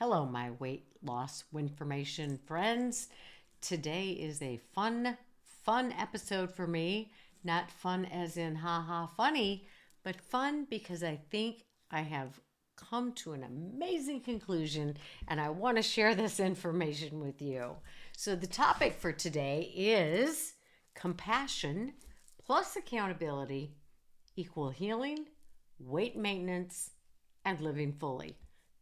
Hello, my weight loss winformation friends. Today is a fun episode for me. Not fun as in haha funny, but fun because I think I have come to an amazing conclusion and I want to share this information with you. So the topic for today is compassion plus accountability equal healing, weight maintenance, and living fully.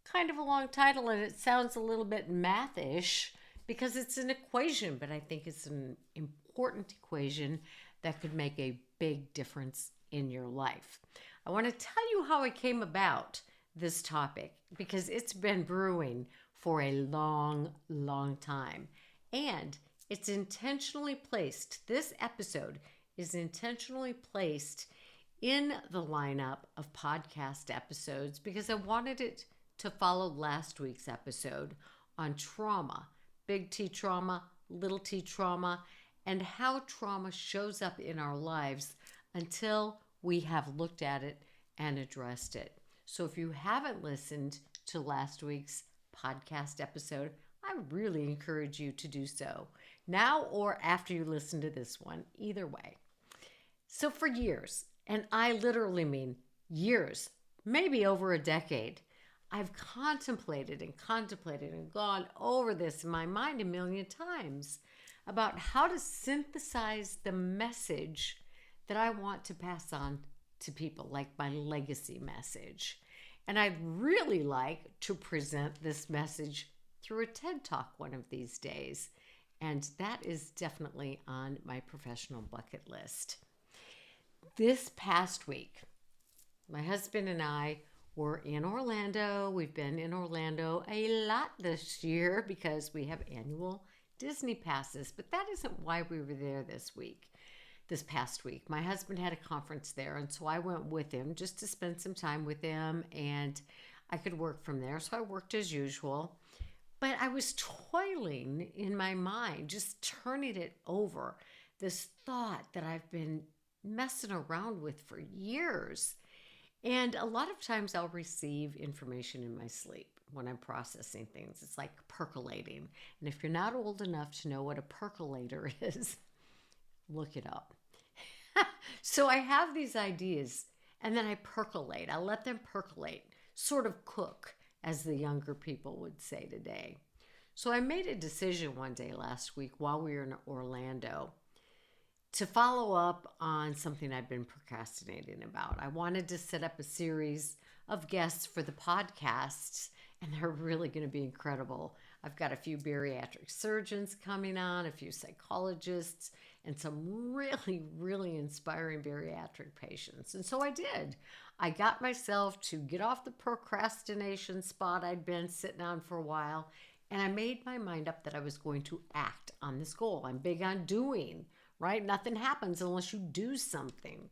Kind of a long title, and it sounds a little bit math-ish because it's an equation, but I think it's an important equation that could make a big difference in your life. I want to tell you how I came about this topic because it's been brewing for a long time. And it's intentionally placed, this episode is intentionally placed in the lineup of podcast episodes because I wanted it to follow last week's episode on trauma, big T trauma, little t trauma, and how trauma shows up in our lives until we have looked at it and addressed it. So if you haven't listened to last week's podcast episode, I really encourage you to do so now or after you listen to this one, either way. So for years, and I literally mean years, maybe over a decade, I've contemplated and gone over this in my mind a million times about how to synthesize the message that I want to pass on to people, like my legacy message. And I'd really like to present this message through a TED Talk one of these days. And that is definitely on my professional bucket list. This past week, my husband and I were in Orlando. We've been in Orlando a lot this year because we have annual Disney passes, but that isn't why we were there this past week. My husband had a conference there, and so I went with him just to spend some time with him, and I could work from there. So I worked as usual, but I was toiling in my mind, just turning it over, this thought that I've been messing around with for years. And a lot of times I'll receive information in my sleep when I'm processing things. It's like percolating. And if you're not old enough to know what a percolator is, look it up. So I have these ideas and then I percolate. I let them percolate, sort of cook, as the younger people would say today. So I made a decision one day last week while we were in Orlando to follow up on something I've been procrastinating about. I wanted to set up a series of guests for the podcasts, and they're really going to be incredible. I've got a few bariatric surgeons coming on, a few psychologists, and some really inspiring bariatric patients. And so I did. I got myself to get off the procrastination spot I'd been sitting on for a while, and I made my mind up that I was going to act on this goal. I'm big on doing, right? Nothing happens unless you do something.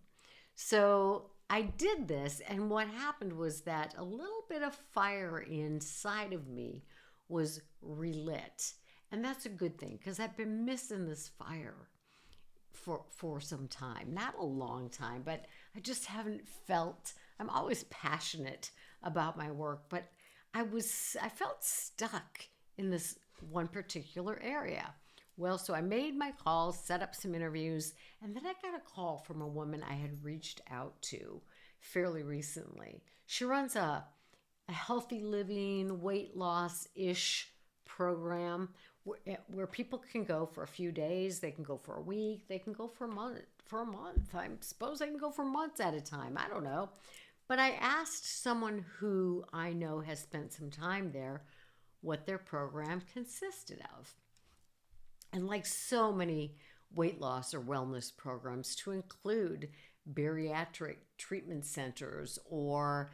So I did this, and what happened was that a little bit of fire inside of me was relit. And that's a good thing because I've been missing this fire for some time. Not a long time, but I just haven't felt, I'm always passionate about my work, but I felt stuck in this one particular area. Well, so I made my calls, set up some interviews, and then I got a call from a woman I had reached out to fairly recently. She runs a healthy living, weight loss-ish program where people can go for a few days, they can go for a week, they can go for a month. I suppose they can go for months at a time. I don't know. But I asked someone who I know has spent some time there what their program consisted of. And like so many weight loss or wellness programs, to include bariatric treatment centers or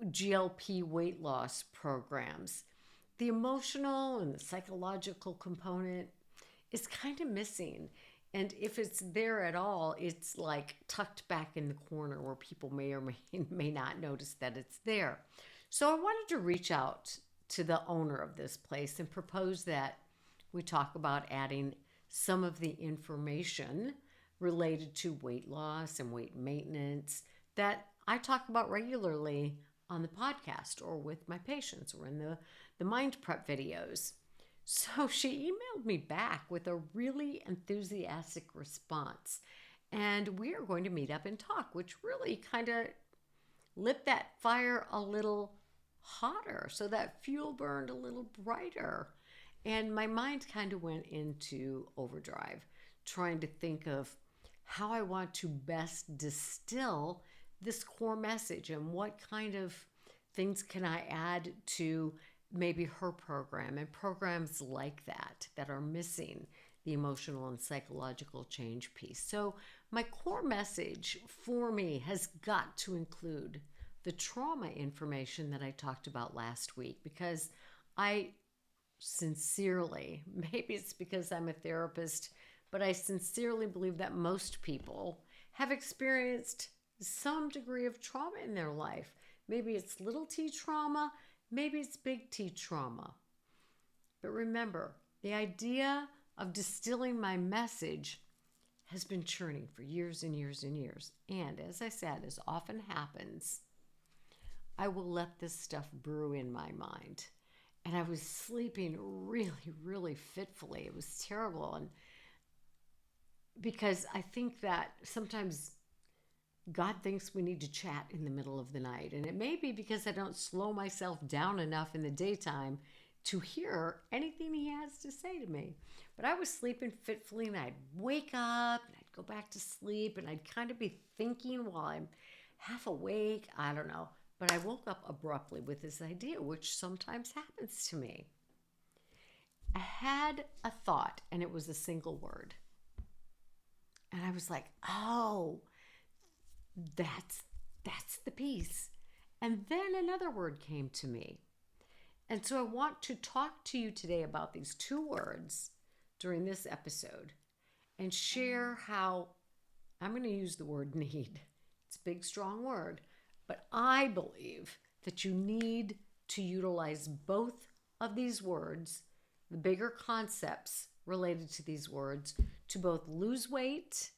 GLP weight loss programs, the emotional and the psychological component is kind of missing. And if it's there at all, it's like tucked back in the corner where people may or may not notice that it's there. So I wanted to reach out to the owner of this place and propose that we talk about adding some of the information related to weight loss and weight maintenance that I talk about regularly on the podcast or with my patients or in the mind prep videos. So she emailed me back with a really enthusiastic response. And we are going to meet up and talk, which really kind of lit that fire a little hotter. So that fuel burned a little brighter. And my mind kind of went into overdrive, trying to think of how I want to best distill this core message and what kind of things can I add to maybe her program and programs like that are missing the emotional and psychological change piece. So my core message for me has got to include the trauma information that I talked about last week, because I sincerely, maybe it's because I'm a therapist, but I sincerely believe that most people have experienced some degree of trauma in their life. Maybe it's little t trauma, maybe it's big T trauma. But remember, the idea of distilling my message has been churning for years and years and years. And as I said, as often happens, I will let this stuff brew in my mind. And I was sleeping really, really fitfully. It was terrible. And because I think that sometimes God thinks we need to chat in the middle of the night. And it may be because I don't slow myself down enough in the daytime to hear anything he has to say to me. But I was sleeping fitfully, and I'd wake up and I'd go back to sleep, and I'd kind of be thinking while I'm half awake. I don't know. But I woke up abruptly with this idea, which sometimes happens to me. I had a thought, and it was a single word. And I was like, oh, that's the piece. And then another word came to me. And so I want to talk to you today about these two words during this episode and share how I'm going to use the word need. It's a big, strong word. But I believe that you need to utilize both of these words, the bigger concepts related to these words, to both lose weight,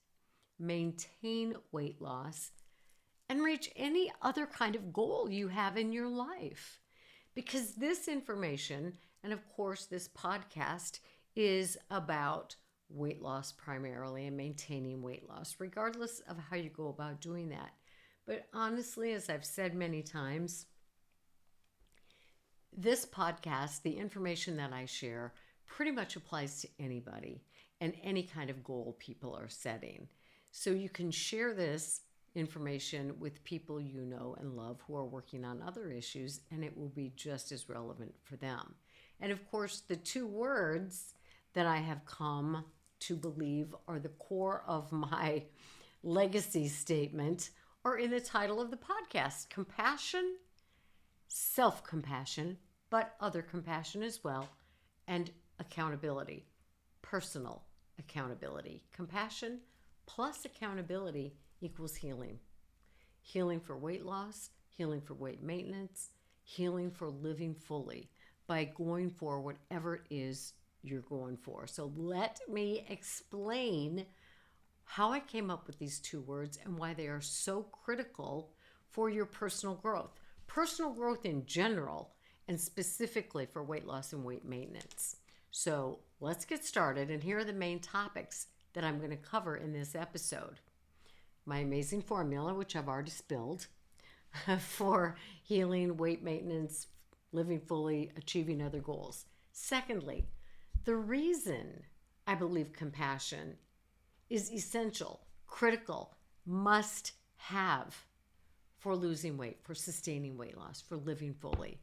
maintain weight loss, and reach any other kind of goal you have in your life. Because this information, and of course this podcast, is about weight loss primarily and maintaining weight loss, regardless of how you go about doing that. But honestly, as I've said many times, this podcast, the information that I share, pretty much applies to anybody and any kind of goal people are setting. So you can share this information with people you know and love who are working on other issues, and it will be just as relevant for them. And of course, the two words that I have come to believe are the core of my legacy statement are in the title of the podcast: compassion, self-compassion, but other compassion as well, and accountability, personal accountability. Compassion plus accountability equals healing. Healing for weight loss, healing for weight maintenance, healing for living fully by going for whatever it is you're going for. So let me explain how I came up with these two words and why they are so critical for your personal growth. Personal growth in general, and specifically for weight loss and weight maintenance. So let's get started, and here are the main topics that I'm going to cover in this episode. My amazing formula, which I've already spilled, for healing, weight maintenance, living fully, achieving other goals. Secondly, the reason I believe compassion is essential, critical, must have for losing weight, for sustaining weight loss, for living fully.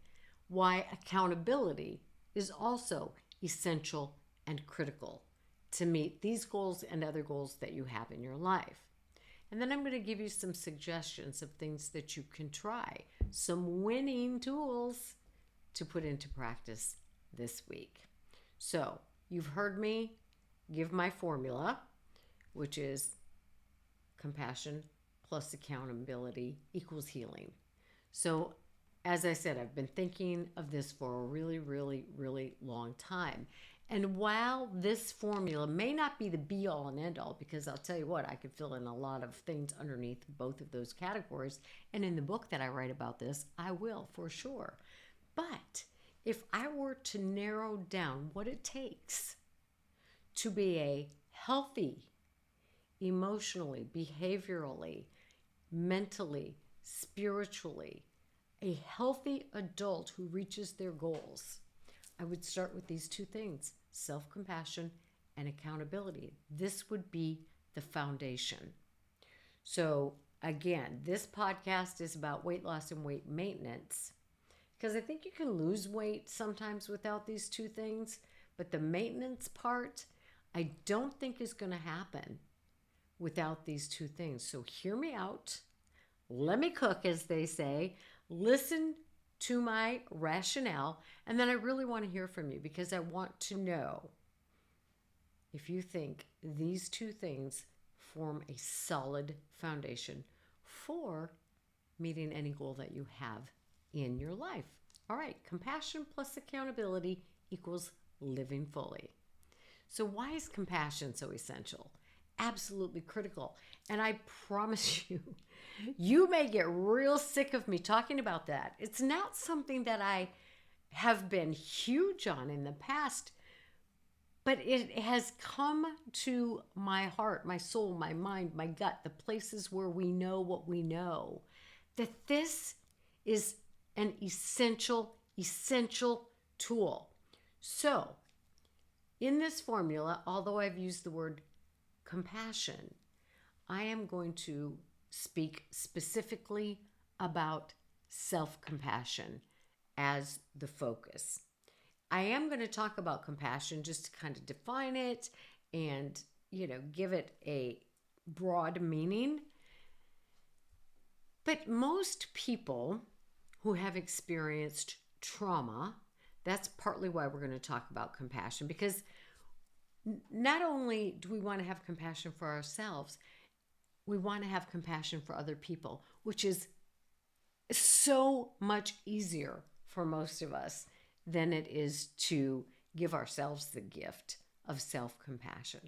Why accountability is also essential and critical to meet these goals and other goals that you have in your life. And then I'm going to give you some suggestions of things that you can try, some winning tools to put into practice this week. So you've heard me give my formula, which is compassion plus accountability equals healing. So as I said, I've been thinking of this for a really, really, really long time. And while this formula may not be the be all and end all, because I'll tell you what, I could fill in a lot of things underneath both of those categories. And in the book that I write about this, I will for sure. But if I were to narrow down what it takes to be a healthy, emotionally, behaviorally, mentally, spiritually, a healthy adult who reaches their goals, I would start with these two things: self-compassion and accountability. This would be the foundation. So again, this podcast is about weight loss and weight maintenance, because I think you can lose weight sometimes without these two things, but the maintenance part, I don't think is going to happen without these two things. So hear me out. Let me cook, as they say. Listen to my rationale, and then I really want to hear from you, because I want to know if you think these two things form a solid foundation for meeting any goal that you have in your life. All right, compassion plus accountability equals living fully. So why is compassion so essential? Absolutely critical. And I promise you, you may get real sick of me talking about that. It's not something that I have been huge on in the past, but it has come to my heart, my soul, my mind, my gut, the places where we know what we know, that this is an essential tool. So in this formula, although I've used the word compassion, I am going to speak specifically about self-compassion as the focus. I am going to talk about compassion just to kind of define it and, give it a broad meaning. But most people who have experienced trauma, that's partly why we're going to talk about compassion, because not only do we want to have compassion for ourselves, we want to have compassion for other people, which is so much easier for most of us than it is to give ourselves the gift of self-compassion.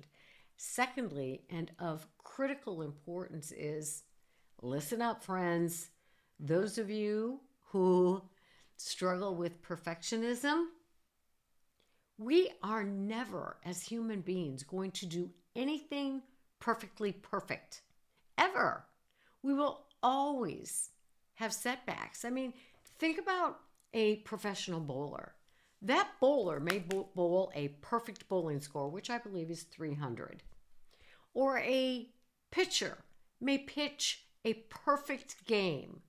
Secondly, and of critical importance, is, listen up, friends, those of you who struggle with perfectionism, we are never, as human beings, going to do anything perfectly perfect, ever. We will always have setbacks. I mean, think about a professional bowler. That bowler may bowl a perfect bowling score, which I believe is 300. Or a pitcher may pitch a perfect game.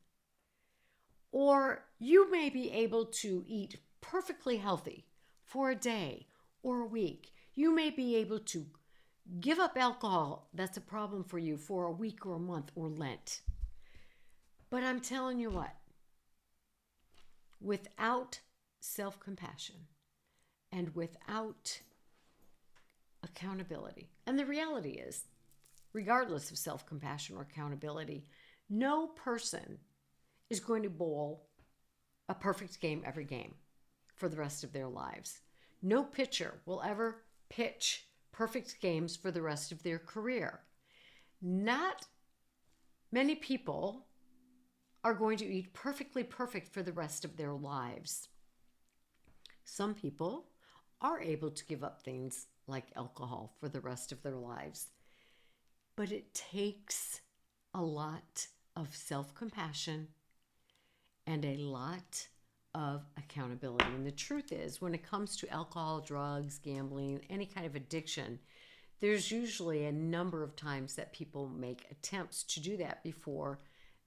Or you may be able to eat perfectly healthy for a day or a week. You may be able to give up alcohol that's a problem for you for a week or a month or Lent. But I'm telling you what, without self-compassion and without accountability, and the reality is, regardless of self-compassion or accountability, no person is going to bowl a perfect game every game for the rest of their lives. No pitcher will ever pitch perfect games for the rest of their career. Not many people are going to eat perfectly perfect for the rest of their lives. Some people are able to give up things like alcohol for the rest of their lives. But it takes a lot of self-compassion and a lot of accountability. And the truth is, when it comes to alcohol, drugs, gambling, any kind of addiction, there's usually a number of times that people make attempts to do that before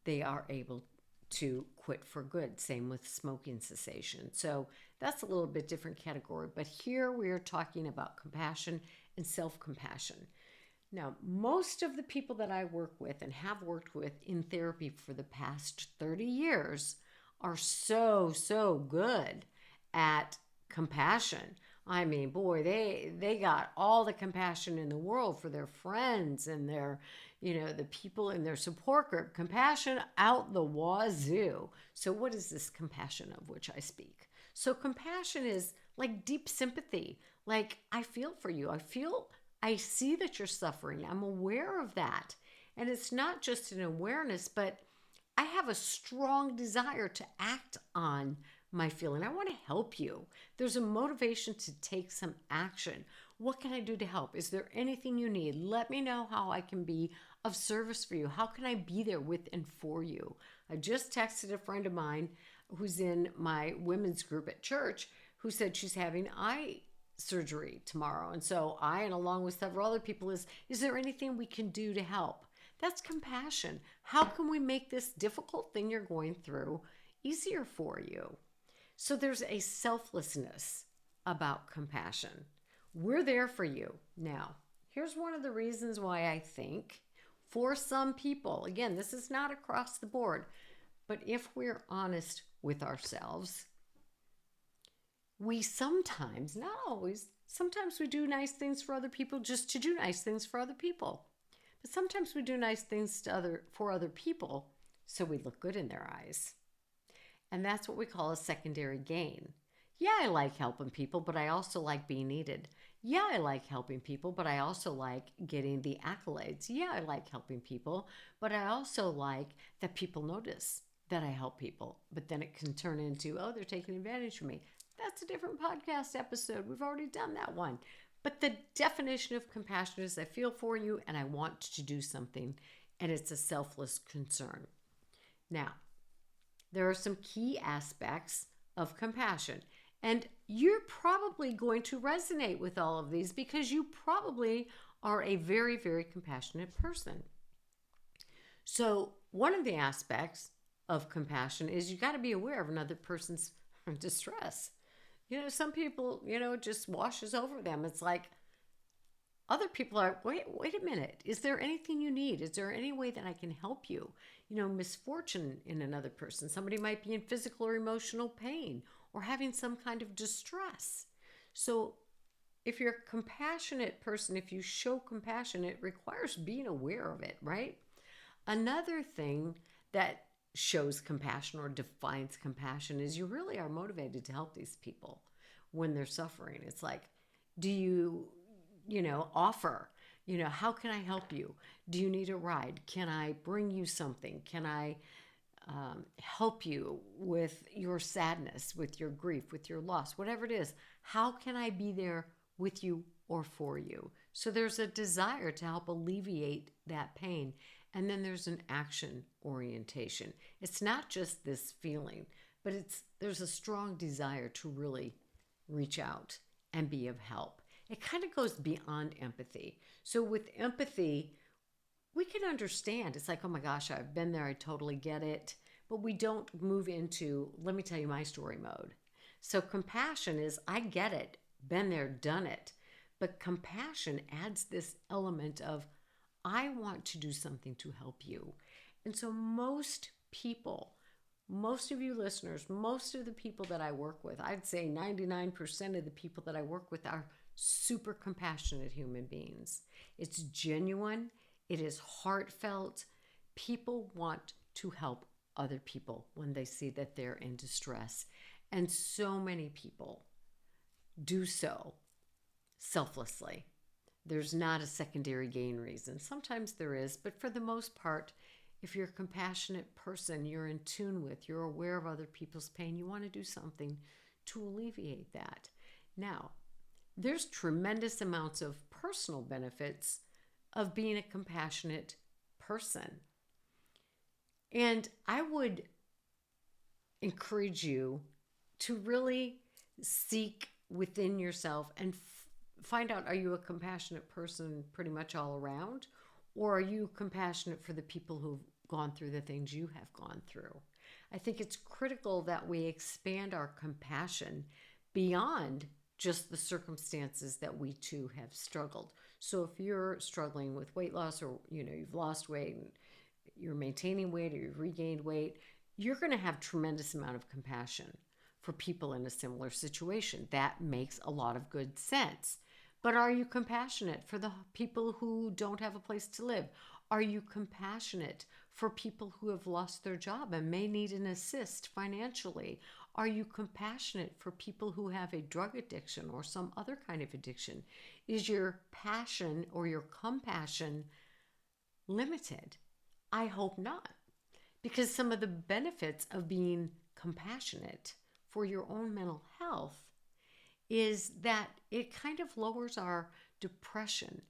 they are able to quit for good. Same with smoking cessation. So that's a little bit different category. But here we are talking about compassion and self-compassion. Now, most of the people that I work with and have worked with in therapy for the past 30 years are so good at compassion. I mean, boy, they got all the compassion in the world for their friends and their, the people in their support group. Compassion out the wazoo. So what is this compassion of which I speak? So compassion is like deep sympathy. Like, I feel for you. I see that you're suffering. I'm aware of that. And it's not just an awareness, but I have a strong desire to act on my feeling. I want to help you. There's a motivation to take some action. What can I do to help? Is there anything you need? Let me know how I can be of service for you. How can I be there with and for you? I just texted a friend of mine who's in my women's group at church who said she's having eye surgery tomorrow. And so and along with several other people, is there anything we can do to help? That's compassion. How can we make this difficult thing you're going through easier for you? So there's a selflessness about compassion. We're there for you. Now, here's one of the reasons why I think for some people, again, this is not across the board, but if we're honest with ourselves, we sometimes, not always, sometimes we do nice things for other people just to do nice things for other people. But sometimes we do nice things for other people so we look good in their eyes. And that's what we call a secondary gain. Yeah, I like helping people, but I also like being needed. Yeah, I like helping people, but I also like getting the accolades. Yeah, I like helping people, but I also like that people notice that I help people. But then it can turn into, oh, they're taking advantage of me. That's a different podcast episode. We've already done that one. But the definition of compassion is I feel for you and I want to do something, and it's a selfless concern. Now, there are some key aspects of compassion, and you're probably going to resonate with all of these because you probably are a very, very compassionate person. So one of the aspects of compassion is you got to be aware of another person's distress. Some people, it just washes over them. It's like other people are, wait a minute. Is there anything you need? Is there any way that I can help you? Misfortune in another person. Somebody might be in physical or emotional pain or having some kind of distress. So if you're a compassionate person, if you show compassion, it requires being aware of it, right? Another thing that shows compassion or defines compassion is you really are motivated to help these people when they're suffering. It's like, do you, offer, how can I help you? Do you need a ride? Can I bring you something? Can I help you with your sadness, with your grief, with your loss, whatever it is? How can I be there with you or for you? So there's a desire to help alleviate that pain. And then there's an action orientation. It's not just this feeling, but there's a strong desire to really reach out and be of help. It kind of goes beyond empathy. So with empathy, we can understand. It's like, oh my gosh, I've been there. I totally get it. But we don't move into, let me tell you my story mode. So compassion is, I get it, been there, done it. But compassion adds this element of, I want to do something to help you. And so most people, most of you listeners, most of the people that I work with, I'd say 99% of the people that I work with are super compassionate human beings. It's genuine. It is heartfelt. People want to help other people when they see that they're in distress. And so many people do so selflessly. There's not a secondary gain reason. Sometimes there is, but for the most part, if you're a compassionate person, you're in tune with, you're aware of other people's pain, you want to do something to alleviate that. Now, there's tremendous amounts of personal benefits of being a compassionate person. And I would encourage you to really seek within yourself and find out, are you a compassionate person pretty much all around? Or are you compassionate for the people who've gone through the things you have gone through? I think it's critical that we expand our compassion beyond just the circumstances that we too have struggled. So if you're struggling with weight loss, or you've lost weight and you're maintaining weight, or you've regained weight, you're going to have tremendous amount of compassion for people in a similar situation. That makes a lot of good sense. But are you compassionate for the people who don't have a place to live? Are you compassionate for people who have lost their job and may need an assist financially? Are you compassionate for people who have a drug addiction or some other kind of addiction? Is your passion or your compassion limited? I hope not. Because some of the benefits of being compassionate for your own mental health is that it kind of lowers our depression,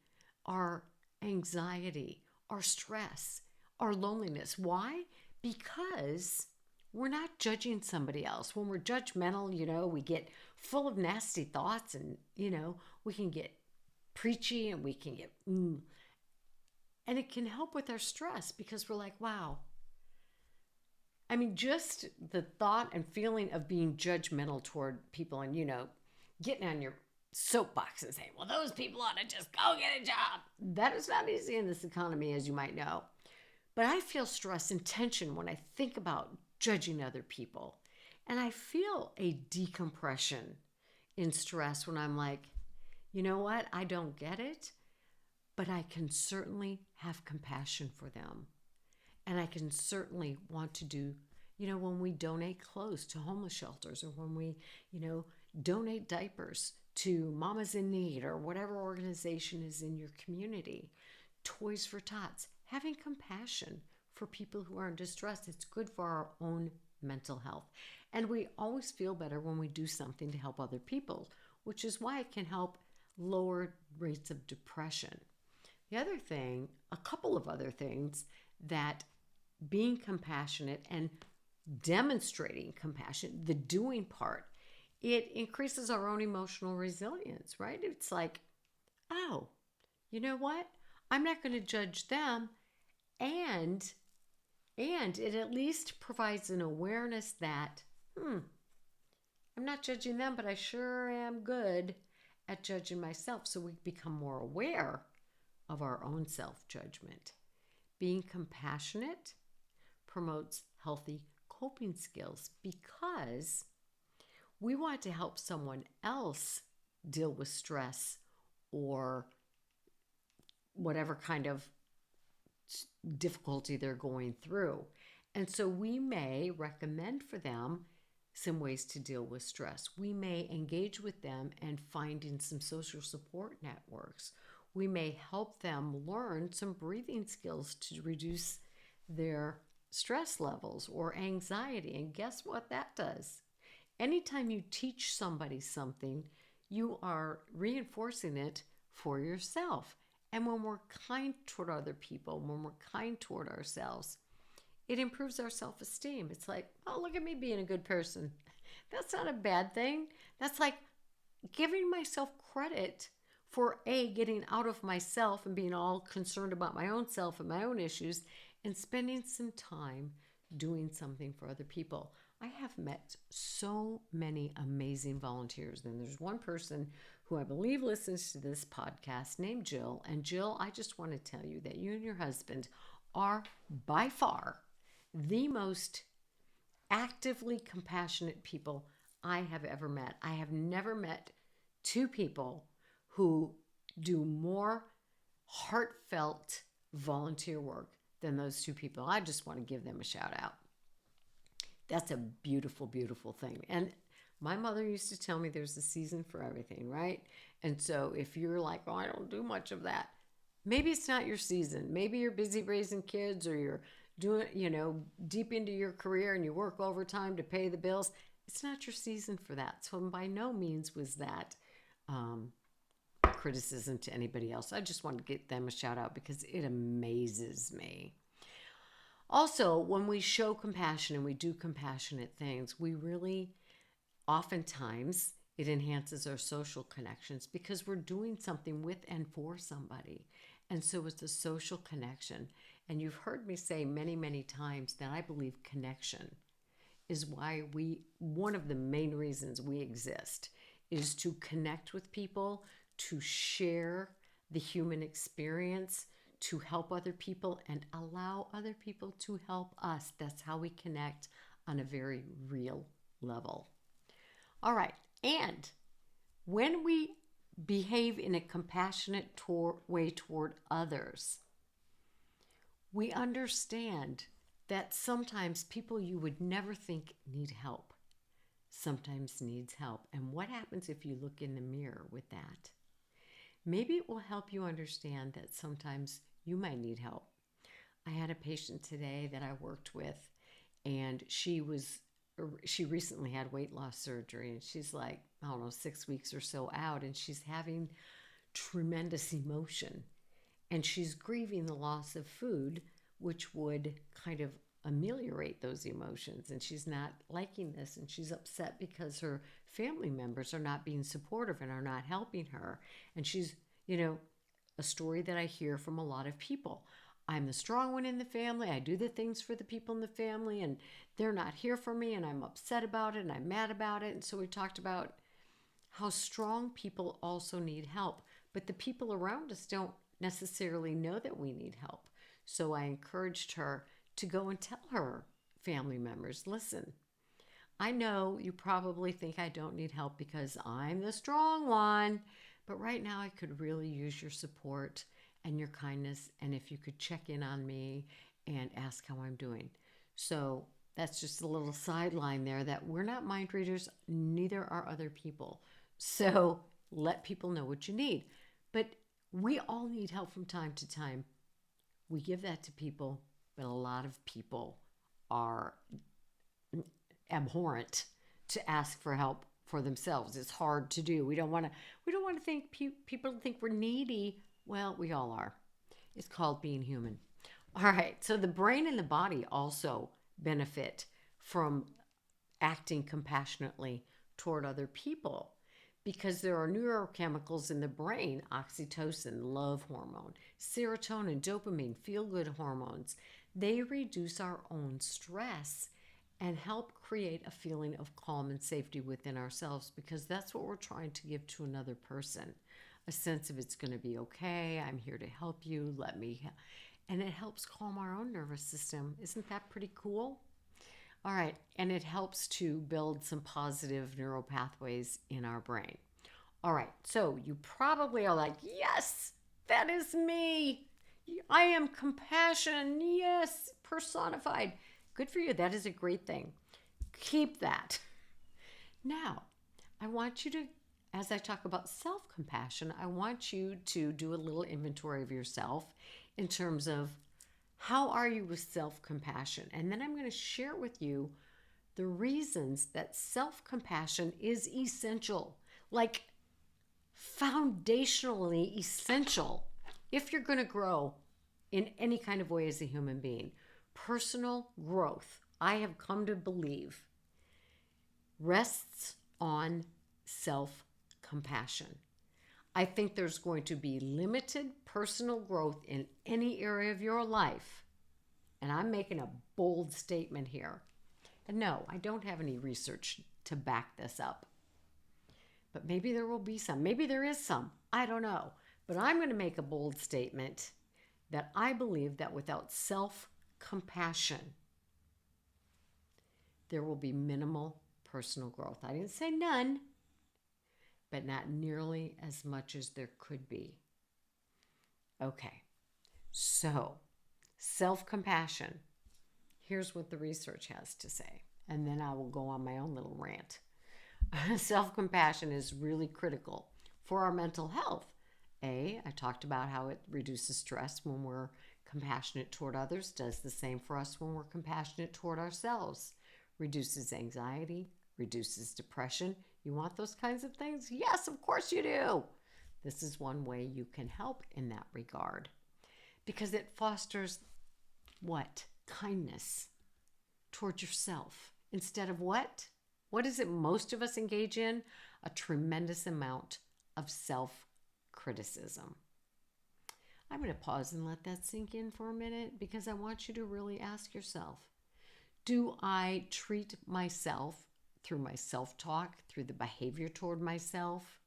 our anxiety, our stress, our loneliness. Why? Because we're not judging somebody else. When we're judgmental, we get full of nasty thoughts and, we can get preachy and we can get, and it can help with our stress because we're like, wow. I mean, just the thought and feeling of being judgmental toward people and, getting on your soapbox and saying, well, those people ought to just go get a job. That is not easy in this economy, as you might know. But I feel stress and tension when I think about judging other people. And I feel a decompression in stress when I'm like, you know what? I don't get it, but I can certainly have compassion for them. And I can certainly want to do, when we donate clothes to homeless shelters or when we, donate diapers to Mamas in Need or whatever organization is in your community, Toys for Tots, having compassion for people who are in distress. It's good for our own mental health. And we always feel better when we do something to help other people, which is why it can help lower rates of depression. The other thing, a couple of other things that being compassionate and demonstrating compassion, the doing part, it increases our own emotional resilience, right? It's like, oh, you know what? I'm not going to judge them. And it at least provides an awareness that, I'm not judging them, but I sure am good at judging myself. So we become more aware of our own self-judgment. Being compassionate promotes healthy coping skills because we want to help someone else deal with stress or whatever kind of difficulty they're going through. And so we may recommend for them some ways to deal with stress. We may engage with them and finding some social support networks. We may help them learn some breathing skills to reduce their stress levels or anxiety. And guess what that does? Anytime you teach somebody something, you are reinforcing it for yourself. And when we're kind toward other people, when we're kind toward ourselves, it improves our self-esteem. It's like, oh, look at me being a good person. That's not a bad thing. That's like giving myself credit for getting out of myself and being all concerned about my own self and my own issues and spending some time doing something for other people. I have met so many amazing volunteers. And there's one person who I believe listens to this podcast named Jill. And Jill, I just want to tell you that you and your husband are by far the most actively compassionate people I have ever met. I have never met two people who do more heartfelt volunteer work than those two people. I just want to give them a shout out. That's a beautiful, beautiful thing. And my mother used to tell me there's a season for everything, right? And so if you're like, oh, I don't do much of that, maybe it's not your season. Maybe you're busy raising kids or you're doing, deep into your career and you work overtime to pay the bills. It's not your season for that. So by no means was that criticism to anybody else. I just want to give them a shout out because it amazes me. Also, when we show compassion and we do compassionate things, we really, oftentimes, it enhances our social connections because we're doing something with and for somebody. And so it's a social connection. And you've heard me say many, many times that I believe connection is why one of the main reasons we exist is to connect with people, to share the human experience, to help other people and allow other people to help us. That's how we connect on a very real level. All right. And when we behave in a compassionate way toward others, we understand that sometimes people you would never think need help sometimes needs help. And what happens if you look in the mirror with that? Maybe it will help you understand that sometimes you might need help. I had a patient today that I worked with, and she recently had weight loss surgery, and she's like, I don't know, 6 weeks or so out, and she's having tremendous emotion. And she's grieving the loss of food, which would kind of ameliorate those emotions. And she's not liking this, and she's upset because her family members are not being supportive and are not helping her. And she's, a story that I hear from a lot of people. I'm the strong one in the family. I do the things for the people in the family, and they're not here for me, and I'm upset about it, and I'm mad about it. And so we talked about how strong people also need help, but the people around us don't necessarily know that we need help. So I encouraged her to go and tell her family members, listen, I know you probably think I don't need help because I'm the strong one, but right now I could really use your support and your kindness, and if you could check in on me and ask how I'm doing. So that's just a little sideline there, that we're not mind readers, neither are other people. So let people know what you need. But we all need help from time to time. We give that to people, but a lot of people are abhorrent to ask for help for themselves. It's hard to do. We don't want to think people think we're needy. Well, we all are. It's called being human. All right. So the brain and the body also benefit from acting compassionately toward other people, because there are neurochemicals in the brain: oxytocin, love hormone, serotonin, dopamine, feel-good hormones. They reduce our own stress and help create a feeling of calm and safety within ourselves, because that's what we're trying to give to another person. A sense of, it's going to be okay, I'm here to help you, and it helps calm our own nervous system. Isn't that pretty cool? All right, and it helps to build some positive neural pathways in our brain. All right, so you probably are like, yes, that is me. I am compassion, yes, personified. Good for you. That is a great thing. Keep that. Now, I want you to, as I talk about self-compassion, I want you to do a little inventory of yourself in terms of how are you with self-compassion? And then I'm going to share with you the reasons that self-compassion is essential, like foundationally essential, if you're going to grow in any kind of way as a human being. Personal growth, I have come to believe, rests on self-compassion. I think there's going to be limited personal growth in any area of your life. And I'm making a bold statement here. And no, I don't have any research to back this up. But maybe there will be some. Maybe there is some. I don't know. But I'm going to make a bold statement that I believe that without self-compassion, there will be minimal personal growth. I didn't say none, but not nearly as much as there could be. Okay, so self-compassion. Here's what the research has to say, and then I will go on my own little rant. Self-compassion is really critical for our mental health. I talked about how it reduces stress when we're compassionate toward others, does the same for us when we're compassionate toward ourselves. Reduces anxiety, reduces depression. You want those kinds of things? Yes, of course you do. This is one way you can help in that regard, because it fosters what? Kindness toward yourself. Instead of what? What is it most of us engage in? A tremendous amount of self-criticism. I'm going to pause and let that sink in for a minute, because I want you to really ask yourself, do I treat myself through my self-talk, through the behavior toward myself,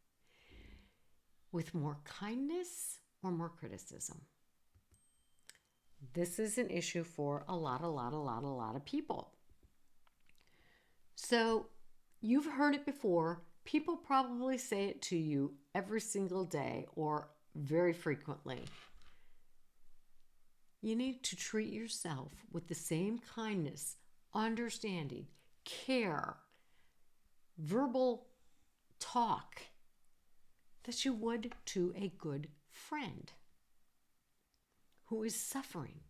with more kindness or more criticism? This is an issue for a lot of people. So you've heard it before. People probably say it to you every single day or very frequently. You need to treat yourself with the same kindness, understanding, care, verbal talk that you would to a good friend who is suffering,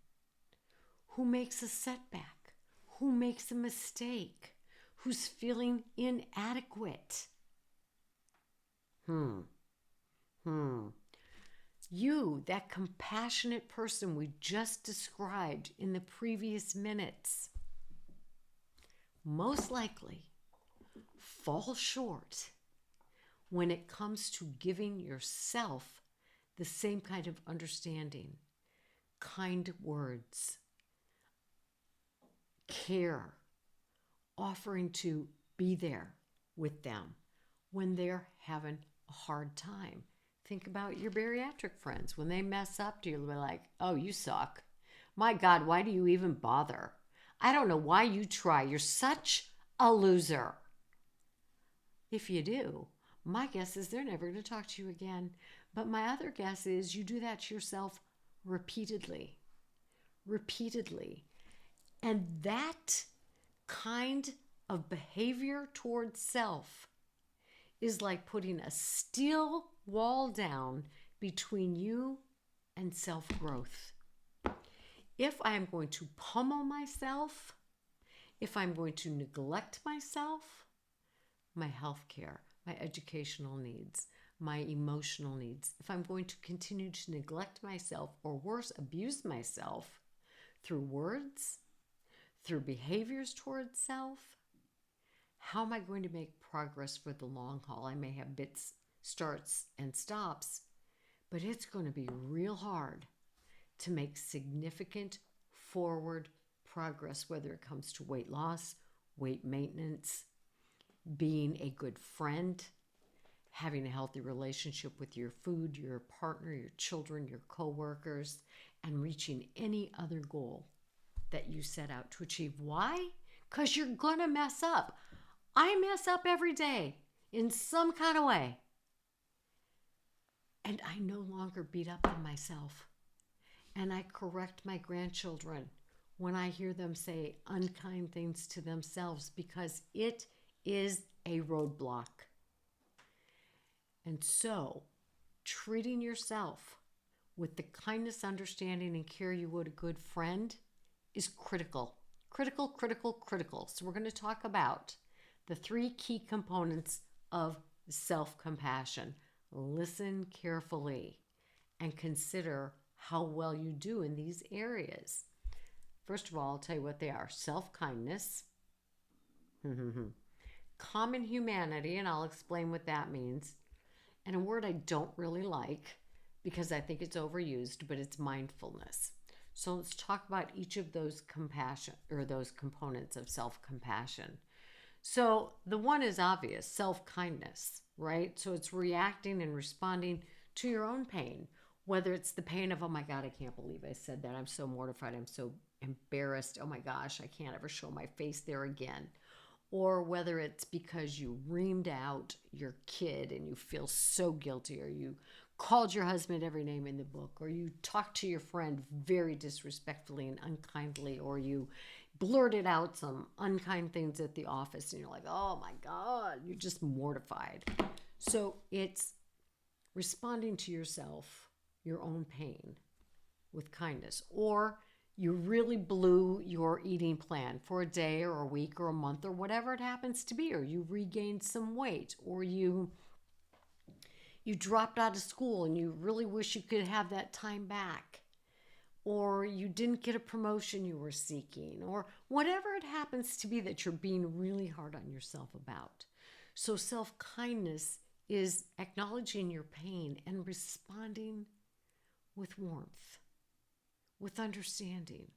who makes a setback, who makes a mistake, who's feeling inadequate. You, that compassionate person we just described in the previous minutes, most likely fall short when it comes to giving yourself the same kind of understanding, kind words, care, offering to be there with them when they're having a hard time. Think about your bariatric friends. When they mess up, do you be like, oh, you suck. My God, why do you even bother? I don't know why you try. You're such a loser. If you do, my guess is they're never going to talk to you again. But my other guess is you do that to yourself repeatedly. And that kind of behavior towards self is like putting a steel wall down between you and self-growth. If I am going to pummel myself, if I'm going to neglect myself, my health care, my educational needs, my emotional needs, if I'm going to continue to neglect myself or worse, abuse myself through words, through behaviors towards self, how am I going to make progress for the long haul? I may have bits, starts, and stops, but it's going to be real hard to make significant forward progress, whether it comes to weight loss, weight maintenance, being a good friend, having a healthy relationship with your food, your partner, your children, your coworkers, and reaching any other goal that you set out to achieve. Why? Because you're going to mess up. I mess up every day in some kind of way. And I no longer beat up on myself. And I correct my grandchildren when I hear them say unkind things to themselves because it is a roadblock. And so, treating yourself with the kindness, understanding, and care you would a good friend is critical. Critical. So we're going to talk about the 3 key components of self-compassion. Listen carefully and consider how well you do in these areas. First of all, I'll tell you what they are. Self-kindness, common humanity, and I'll explain what that means. And a word I don't really like because I think it's overused, but it's mindfulness. So let's talk about each of those compassion or those components of self-compassion. So the one is obvious, self-kindness, right? So it's reacting and responding to your own pain, whether it's the pain of, oh my God, I can't believe I said that. I'm so mortified. I'm so embarrassed. Oh my gosh, I can't ever show my face there again. Or whether it's because you reamed out your kid and you feel so guilty, or you called your husband every name in the book, or you talked to your friend very disrespectfully and unkindly, or you blurted out some unkind things at the office and you're like, oh my God, you're just mortified. So it's responding to yourself, your own pain with kindness. Or you really blew your eating plan for a day or a week or a month or whatever it happens to be, or you regained some weight, or you dropped out of school and you really wish you could have that time back, or you didn't get a promotion you were seeking, or whatever it happens to be that you're being really hard on yourself about. So self-kindness is acknowledging your pain and responding with warmth, with understanding,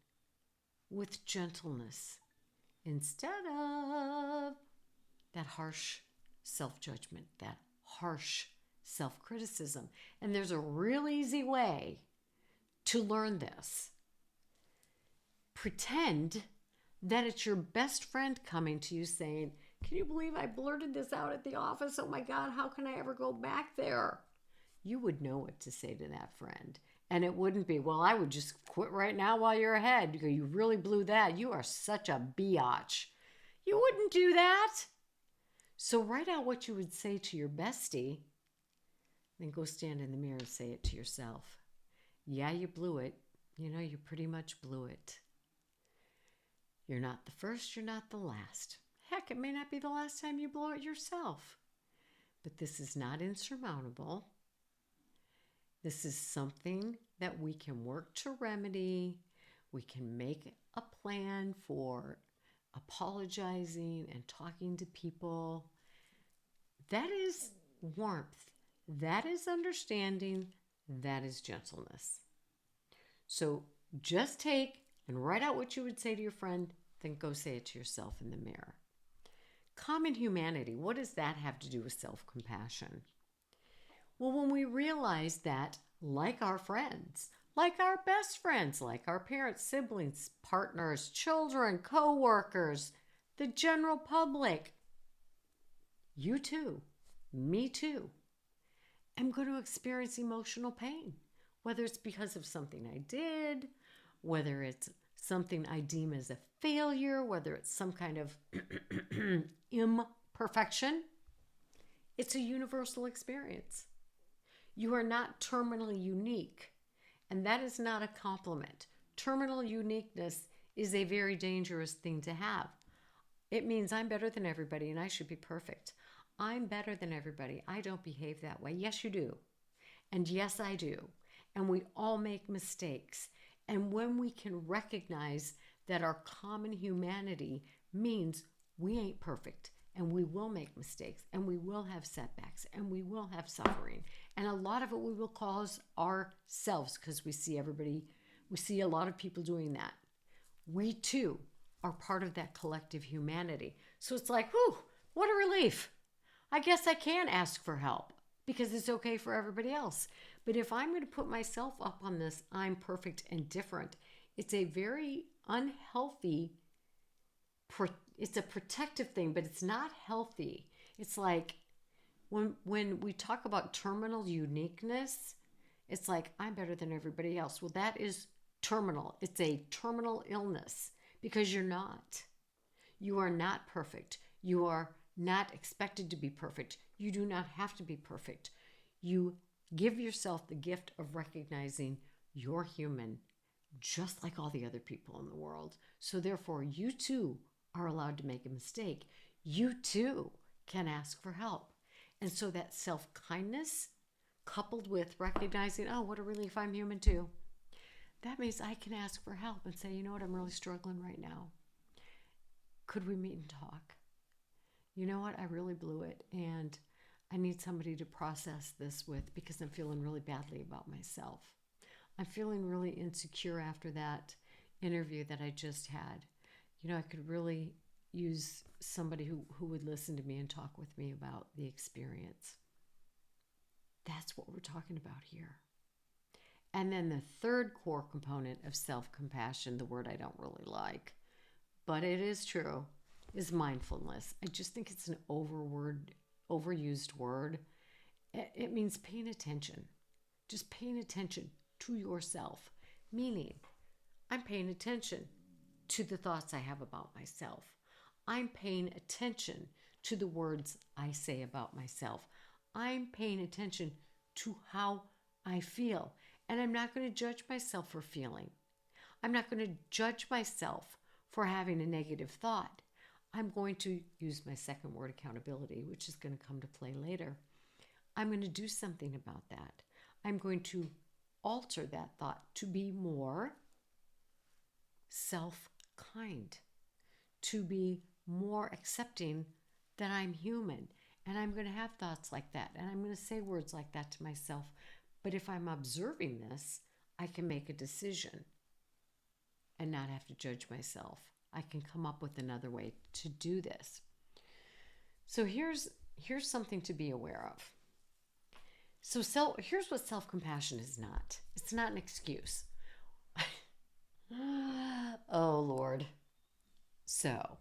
with gentleness, instead of that harsh self-judgment, that harsh self-criticism. And there's a real easy way to learn this. Pretend that it's your best friend coming to you saying, can you believe I blurted this out at the office? Oh my God, how can I ever go back there? You would know what to say to that friend. And it wouldn't be, well, I would just quit right now while you're ahead. You really blew that. You are such a biatch. You wouldn't do that. So write out what you would say to your bestie, then go stand in the mirror and say it to yourself. Yeah, you blew it. You pretty much blew it. You're not the first, you're not the last. Heck, it may not be the last time you blow it yourself. But this is not insurmountable. This is something that we can work to remedy. We can make a plan for apologizing and talking to people. That is warmth. That is understanding. That is gentleness. So just take and write out what you would say to your friend, then go say it to yourself in the mirror. Common humanity, what does that have to do with self-compassion? Well, when we realize that, like our friends, like our best friends, like our parents, siblings, partners, children, co-workers, the general public, you too, me too, am going to experience emotional pain, whether it's because of something I did, whether it's something I deem as a failure, whether it's some kind of imperfection. It's a universal experience. You are not terminally unique, and that is not a compliment. Terminal uniqueness is a very dangerous thing to have. It means I'm better than everybody and I should be perfect. I'm better than everybody. I don't behave that way. Yes, you do. And yes, I do. And we all make mistakes. And when we can recognize that our common humanity means we ain't perfect, and we will make mistakes, and we will have setbacks, and we will have suffering. And a lot of it we will cause ourselves, because we see a lot of people doing that. We too are part of that collective humanity. So it's like, whew, what a relief. I guess I can ask for help because it's okay for everybody else. But if I'm going to put myself up on this, I'm perfect and different, it's a very unhealthy, it's a protective thing, but it's not healthy. It's like when we talk about terminal uniqueness, it's like, I'm better than everybody else. Well, that is terminal. It's a terminal illness because you're not. You are not perfect. You are not expected to be perfect. You do not have to be perfect. You give yourself the gift of recognizing you're human, just like all the other people in the world. So therefore, you too are allowed to make a mistake. You too can ask for help. And so that self-kindness coupled with recognizing, oh, what a relief, I'm human too. That means I can ask for help and say, you know what, I'm really struggling right now. Could we meet and talk? You know what, I really blew it and I need somebody to process this with because I'm feeling really badly about myself. I'm feeling really insecure after that interview that I just had. I could really use somebody who would listen to me and talk with me about the experience. That's what we're talking about here. And then the third core component of self-compassion, the word I don't really like, but it is true, is mindfulness. I just think it's an overused word. It means paying attention. Just paying attention to yourself. Meaning, I'm paying attention to the thoughts I have about myself. I'm paying attention to the words I say about myself. I'm paying attention to how I feel. And I'm not going to judge myself for feeling. I'm not going to judge myself for having a negative thought. I'm going to use my second word, accountability, which is going to come to play later. I'm going to do something about that. I'm going to alter that thought to be more self-kind, to be more accepting that I'm human. And I'm going to have thoughts like that. And I'm going to say words like that to myself. But if I'm observing this, I can make a decision and not have to judge myself. I can come up with another way to do this. So here's something to be aware of. So here's what self-compassion is not. It's not an excuse. Oh, Lord. So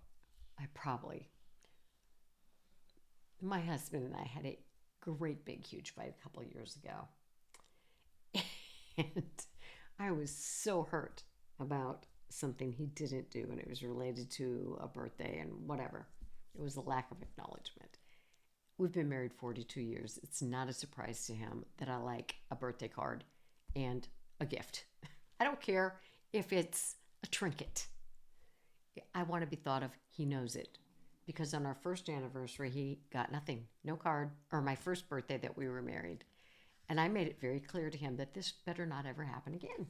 my husband and I had a great big huge fight a couple of years ago. And I was so hurt about something he didn't do, and it was related to a birthday and whatever. It was a lack of acknowledgement. We've been married 42 years. It's not a surprise to him that I like a birthday card and a gift. I don't care if it's a trinket. I want to be thought of. He knows it. Because on our first anniversary, he got nothing, no card, or my first birthday that we were married. And I made it very clear to him that this better not ever happen again.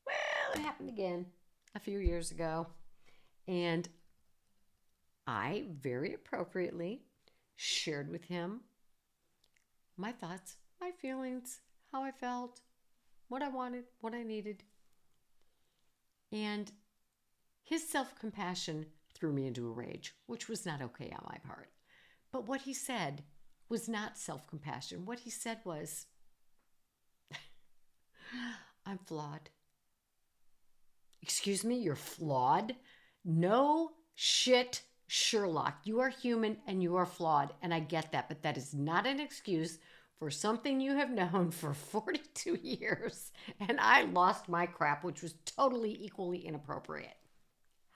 Well, it happened again a few years ago. And I very appropriately shared with him my thoughts, my feelings, how I felt, what I wanted, what I needed. And his self-compassion threw me into a rage, which was not okay on my part. But what he said was not self-compassion. What he said was, I'm flawed. Excuse me, you're flawed? No shit, Sherlock. You are human and you are flawed, and I get that, but that is not an excuse for something you have known for 42 years. And I lost my crap, which was totally equally inappropriate.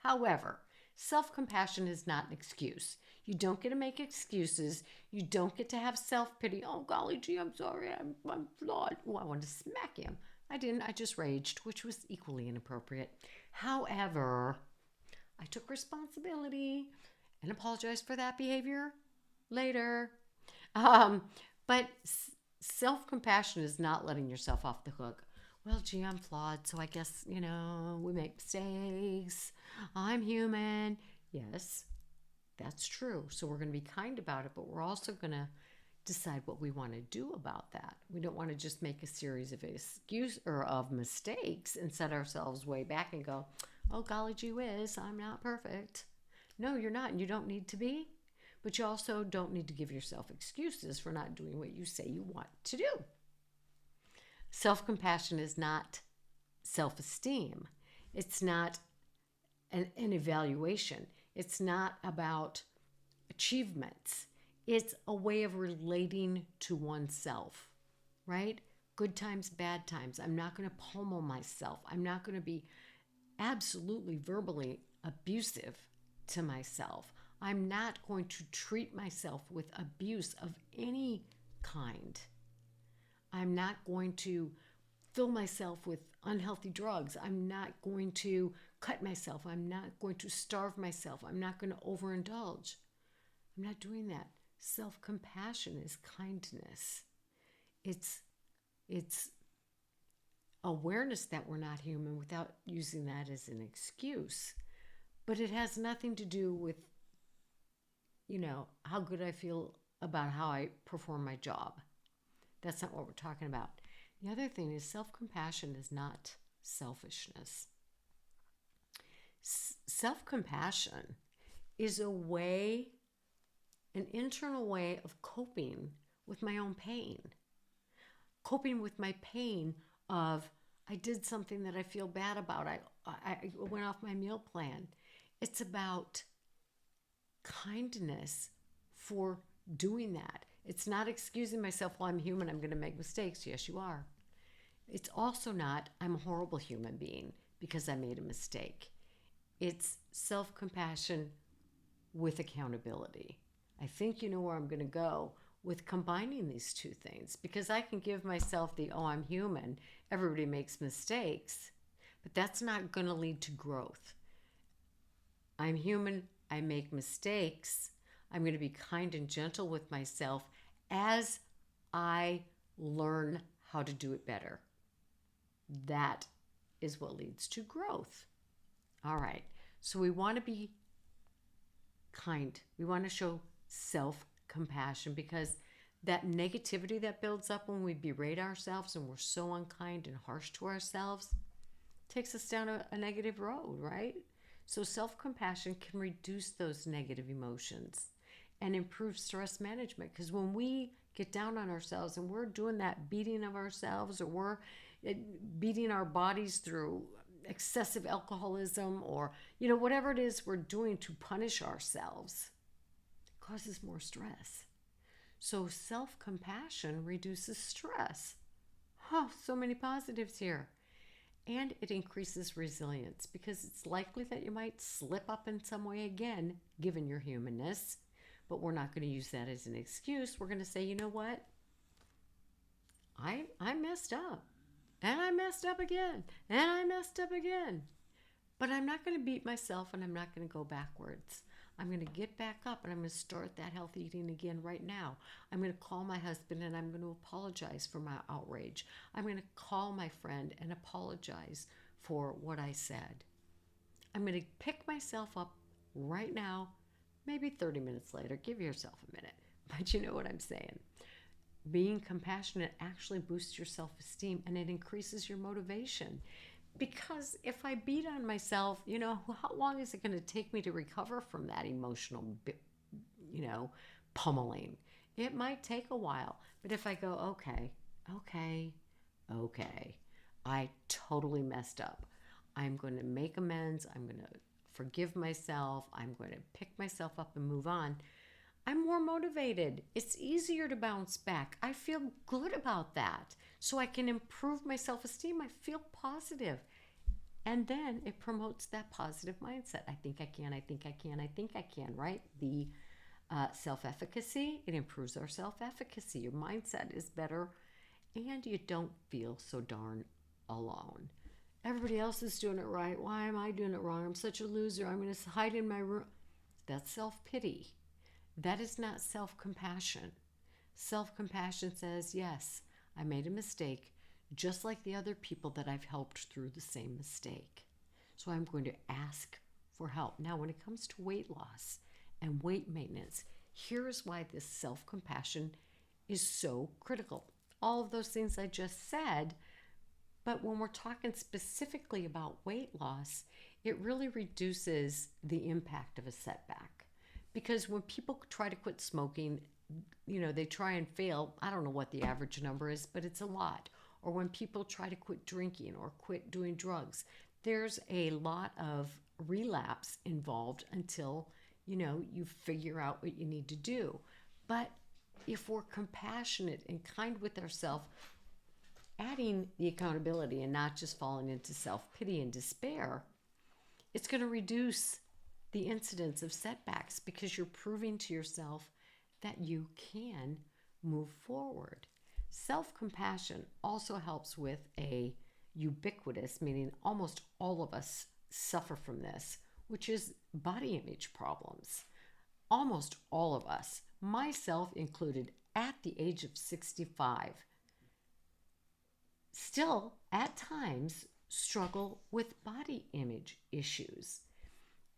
However, self-compassion is not an excuse. You don't get to make excuses. You don't get to have self-pity. Oh, golly gee, I'm sorry. I'm flawed. Oh, I wanted to smack him. I didn't. I just raged, which was equally inappropriate. However, I took responsibility and apologized for that behavior later. But self-compassion is not letting yourself off the hook. Well, gee, I'm flawed, so I guess, we make mistakes. I'm human. Yes, that's true. So we're going to be kind about it, but we're also going to decide what we want to do about that. We don't want to just make a series of of mistakes and set ourselves way back and go, oh, golly gee whiz, I'm not perfect. No, you're not, and you don't need to be. But you also don't need to give yourself excuses for not doing what you say you want to do. Self-compassion is not self-esteem. It's not an evaluation. It's not about achievements. It's a way of relating to oneself, right? Good times, bad times. I'm not going to pummel myself. I'm not going to be absolutely verbally abusive to myself. I'm not going to treat myself with abuse of any kind. I'm not going to fill myself with unhealthy drugs. I'm not going to cut myself. I'm not going to starve myself. I'm not going to overindulge. I'm not doing that. Self-compassion is kindness. It's awareness that we're not human without using that as an excuse. But it has nothing to do with, how good I feel about how I perform my job. That's not what we're talking about. The other thing is self-compassion is not selfishness. Self-compassion is an internal way of coping with my own pain. Coping with my pain of, I did something that I feel bad about. I went off my meal plan. It's about kindness for doing that. It's not excusing myself, well, I'm human, I'm going to make mistakes. Yes, you are. It's also not, I'm a horrible human being because I made a mistake. It's self-compassion with accountability. I think you know where I'm going to go with combining these two things, because I can give myself oh, I'm human, everybody makes mistakes, but that's not going to lead to growth. I'm human, I make mistakes. I'm going to be kind and gentle with myself as I learn how to do it better. That is what leads to growth. All right. So we want to be kind. We want to show self-compassion, because that negativity that builds up when we berate ourselves and we're so unkind and harsh to ourselves takes us down a negative road, right? So self-compassion can reduce those negative emotions and improve stress management, because when we get down on ourselves and we're doing that beating of ourselves, or we're beating our bodies through excessive alcoholism, or whatever it is we're doing to punish ourselves, it causes more stress. So self-compassion reduces stress. So many positives here. And it increases resilience, because it's likely that you might slip up in some way again, given your humanness. but we're not going to use that as an excuse. We're going to say, you know what? I messed up, and I messed up again, and I messed up again. But I'm not going to beat myself, and I'm not going to go backwards. I'm going to get back up, and I'm going to start that healthy eating again right now. I'm going to call my husband, and I'm going to apologize for my outrage. I'm going to call my friend and apologize for what I said. I'm going to pick myself up right now, maybe 30 minutes later. Give yourself a minute. But you know what I'm saying. Being compassionate actually boosts your self-esteem, and it increases your motivation. Because if I beat on myself, how long is it going to take me to recover from that emotional, pummeling? It might take a while. But if I go, okay, I totally messed up. I'm going to make amends. I'm going to forgive myself. I'm going to pick myself up and move on. I'm more motivated. It's easier to bounce back. I feel good about that. So I can improve my self-esteem. I feel positive. And then it promotes that positive mindset. I think I can, right? The self-efficacy, it improves our self-efficacy. Your mindset is better, and you don't feel so darn alone. Everybody else is doing it right. Why am I doing it wrong? I'm such a loser. I'm going to hide in my room. That's self-pity. That is not self-compassion. Self-compassion says, yes, I made a mistake, just like the other people that I've helped through the same mistake. So I'm going to ask for help. Now, when it comes to weight loss and weight maintenance, here's why this self-compassion is so critical. All of those things I just said, but when we're talking specifically about weight loss, it really reduces the impact of a setback. Because when people try to quit smoking, they try and fail. I don't know what the average number is, but it's a lot. Or when people try to quit drinking or quit doing drugs, there's a lot of relapse involved until, you figure out what you need to do. But if we're compassionate and kind with ourselves, adding the accountability and not just falling into self-pity and despair, it's going to reduce the incidence of setbacks because you're proving to yourself that you can move forward. Self-compassion also helps with a ubiquitous, meaning almost all of us suffer from this, which is body image problems. Almost all of us, myself included, at the age of 65, still at times struggle with body image issues.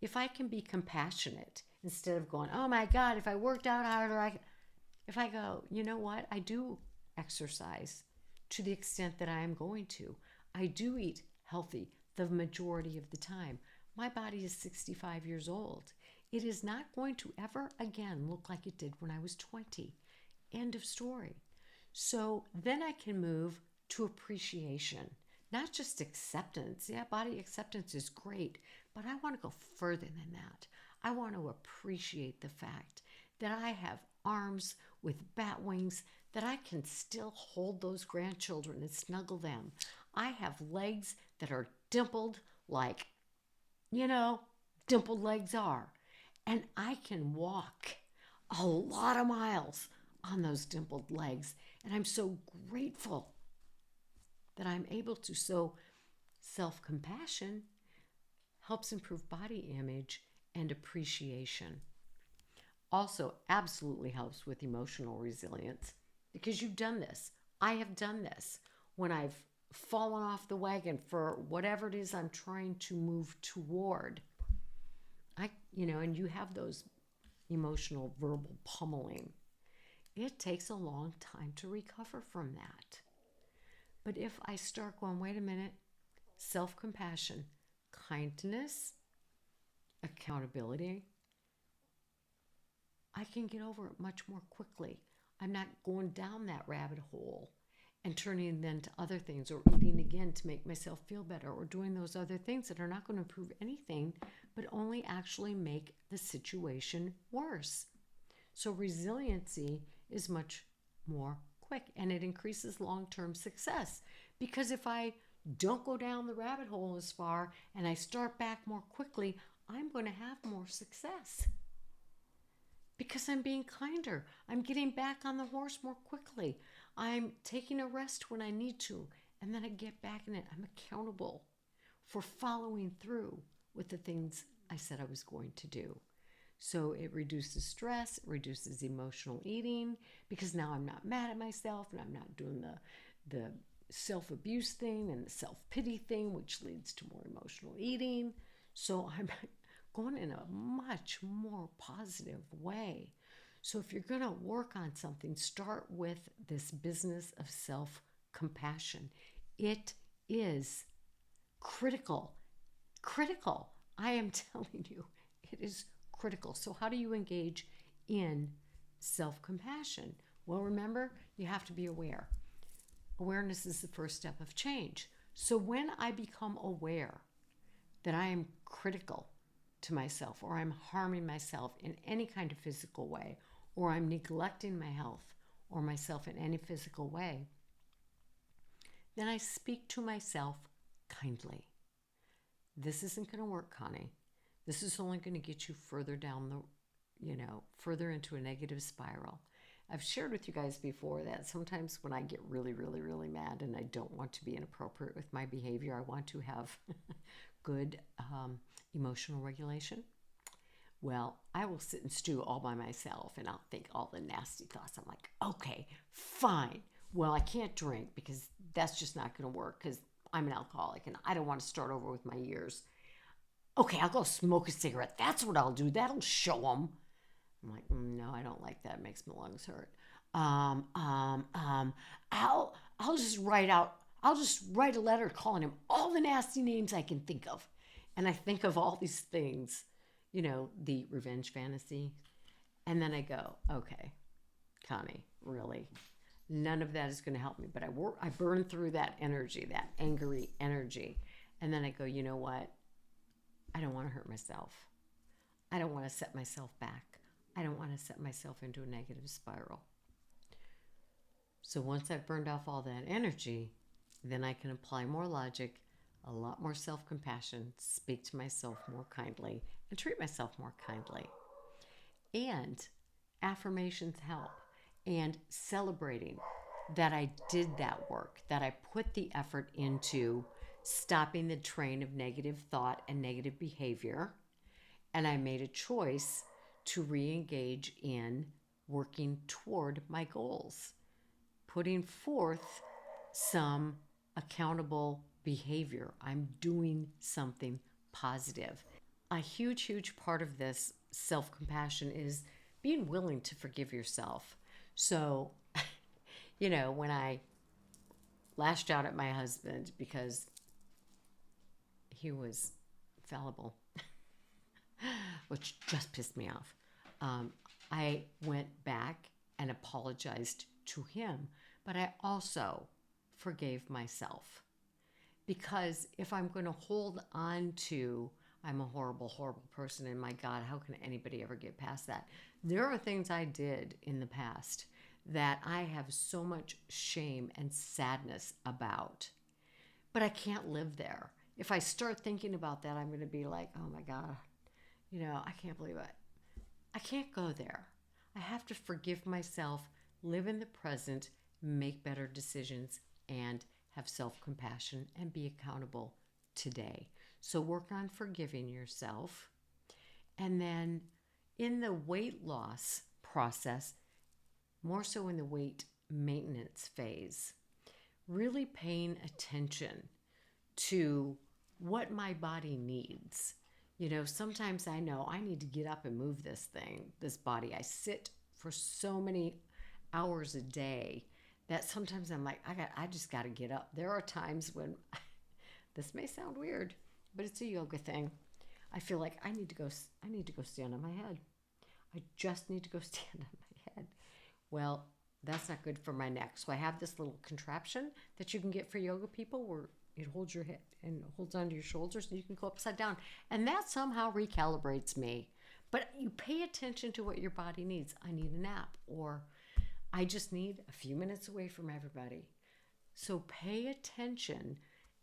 If I can be compassionate instead of going, oh my God, if I worked out harder, if I go, you know what, I do exercise to the extent that I am going to. I do eat healthy the majority of the time. My body is 65 years old. It is not going to ever again look like it did when I was 20. End of story. So then I can move to appreciation, not just acceptance. Yeah, body acceptance is great, but I want to go further than that. I want to appreciate the fact that I have arms with bat wings, that I can still hold those grandchildren and snuggle them. I have legs that are dimpled like, dimpled legs are. And I can walk a lot of miles on those dimpled legs. And I'm so grateful that I'm able to. So self-compassion helps improve body image and appreciation. Also, absolutely helps with emotional resilience because you've done this. I have done this when I've fallen off the wagon for whatever it is I'm trying to move toward. And you have those emotional verbal pummeling. It takes a long time to recover from that. But if I start going, wait a minute, self-compassion, kindness, accountability, I can get over it much more quickly. I'm not going down that rabbit hole and turning then to other things or eating again to make myself feel better or doing those other things that are not going to improve anything but only actually make the situation worse. So resiliency is much more quick and it increases long-term success because if I don't go down the rabbit hole as far and I start back more quickly, I'm going to have more success. because I'm being kinder. I'm getting back on the horse more quickly. I'm taking a rest when I need to, and then I get back in it. I'm accountable for following through with the things I said I was going to do. So it reduces stress, it reduces emotional eating, because now I'm not mad at myself and I'm not doing the self-abuse thing and the self-pity thing, which leads to more emotional eating. So I'm going in a much more positive way. So if you're going to work on something, start with this business of self-compassion. It is critical. Critical. I am telling you, it is critical. So how do you engage in self-compassion? Well, remember, you have to be aware. Awareness is the first step of change. So when I become aware that I am critical to myself, or I'm harming myself in any kind of physical way, or I'm neglecting my health or myself in any physical way, then I speak to myself kindly. This isn't going to work, Connie. This is only going to get you further down further into a negative spiral. I've shared with you guys before that sometimes when I get really, really, really mad and I don't want to be inappropriate with my behavior, I want to have good emotional regulation. Well, I will sit and stew all by myself and I'll think all the nasty thoughts. I'm like, okay, fine. Well, I can't drink because that's just not going to work because I'm an alcoholic and I don't want to start over with my years. Okay, I'll go smoke a cigarette. That's what I'll do. That'll show them. I'm like, no, I don't like that. It makes my lungs hurt. I'll just write a letter calling him all the nasty names I can think of. And I think of all these things, the revenge fantasy. And then I go, okay, Connie, really? None of that is going to help me. But I burn through that energy, that angry energy. And then I go, you know what? I don't want to hurt myself. I don't want to set myself back. I don't want to set myself into a negative spiral. So once I've burned off all that energy, then I can apply more logic, a lot more self-compassion, speak to myself more kindly, and treat myself more kindly. And affirmations help. And celebrating that I did that work, that I put the effort into stopping the train of negative thought and negative behavior, and I made a choice to re-engage in working toward my goals, putting forth some accountable behavior. I'm doing something positive. A huge, huge part of this self-compassion is being willing to forgive yourself. So, when I lashed out at my husband because he was fallible, which just pissed me off, I went back and apologized to him, but I also forgave myself. Because if I'm going to hold on to, I'm a horrible, horrible person, and my God, how can anybody ever get past that? There are things I did in the past that I have so much shame and sadness about, but I can't live there. If I start thinking about that, I'm going to be like, oh my God, I can't believe it. I can't go there. I have to forgive myself, live in the present, make better decisions, and have self-compassion and be accountable today. So work on forgiving yourself. And then in the weight loss process, more so in the weight maintenance phase, really paying attention to what my body needs. Sometimes I know I need to get up and move this body. I sit for so many hours a day that sometimes I'm like, I just got to get up. There are times when, this may sound weird, but it's a yoga thing. I feel like I need to go stand on my head. I just need to go stand on my head. Well, that's not good for my neck. So I have this little contraption that you can get for yoga people where it holds your head and holds onto your shoulders and you can go upside down. And that somehow recalibrates me. But you pay attention to what your body needs. I need a nap, or I just need a few minutes away from everybody. So pay attention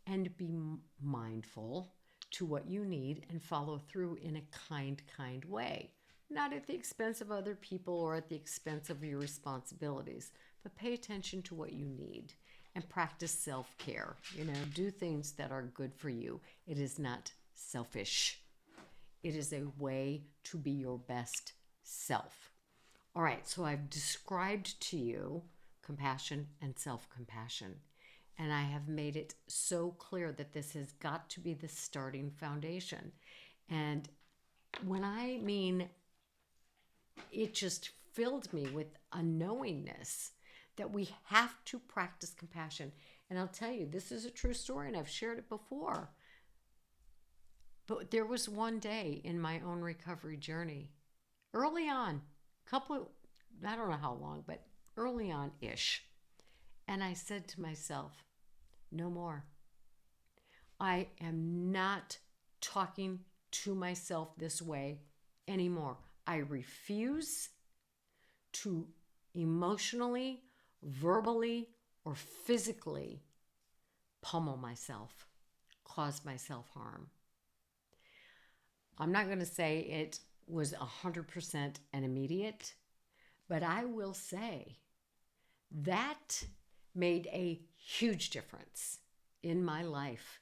and be mindful to what you need and follow through in a kind way. not at the expense of other people or at the expense of your responsibilities, but pay attention to what you need and practice self-care. Do things that are good for you. It is not selfish. It is a way to be your best self. All right, so I've described to you compassion and self-compassion. And I have made it so clear that this has got to be the starting foundation. And when I mean, it just filled me with a knowingness that we have to practice compassion. And I'll tell you, this is a true story, and I've shared it before. But there was one day in my own recovery journey, early on, I don't know how long, but early on-ish. And I said to myself, no more. I am not talking to myself this way anymore. I refuse to emotionally, verbally, or physically pummel myself, cause myself harm. I'm not going to say it was 100% and immediate, but I will say that made a huge difference in my life.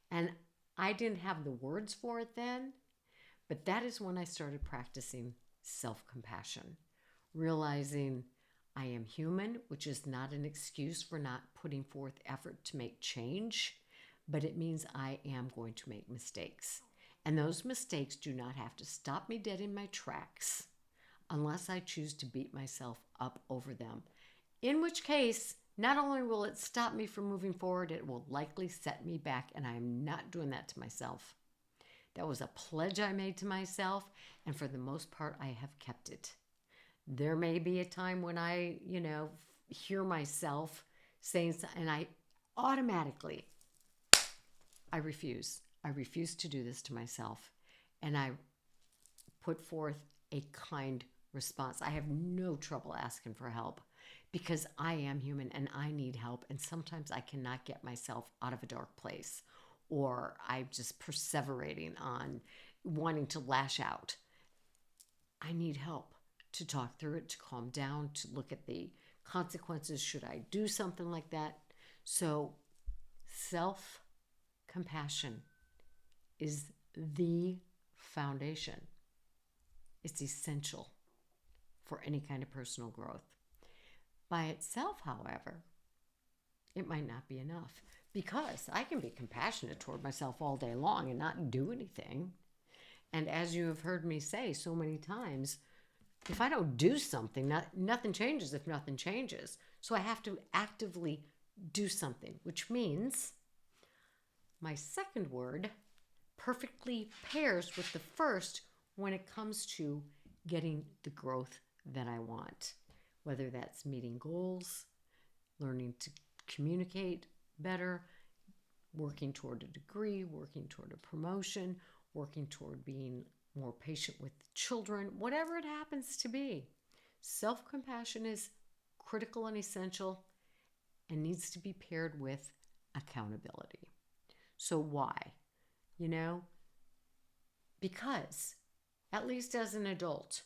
And I didn't have the words for it then, but that is when I started practicing self-compassion, realizing I am human, which is not an excuse for not putting forth effort to make change, but it means I am going to make mistakes. And those mistakes do not have to stop me dead in my tracks unless I choose to beat myself up over them. In which case, not only will it stop me from moving forward, it will likely set me back, and I am not doing that to myself. That was a pledge I made to myself, and for the most part, I have kept it. There may be a time when I, hear myself saying something, and I automatically, I refuse. I refuse to do this to myself, and I put forth a kind response. I have no trouble asking for help because I am human and I need help, and sometimes I cannot get myself out of a dark place, or I'm just perseverating on wanting to lash out. I need help to talk through it, to calm down, to look at the consequences. Should I do something like that? So self-compassion is the foundation. It's essential for any kind of personal growth. By itself, however, it might not be enough, because I can be compassionate toward myself all day long and not do anything. And as you have heard me say so many times, if I don't do something, nothing changes if nothing changes. So I have to actively do something, which means my second word perfectly pairs with the first when it comes to getting the growth that I want, whether that's meeting goals, learning to communicate better, working toward a degree, working toward a promotion, working toward being more patient with children, whatever it happens to be. Self-compassion is critical and essential and needs to be paired with accountability. So why? Because at least as an adult,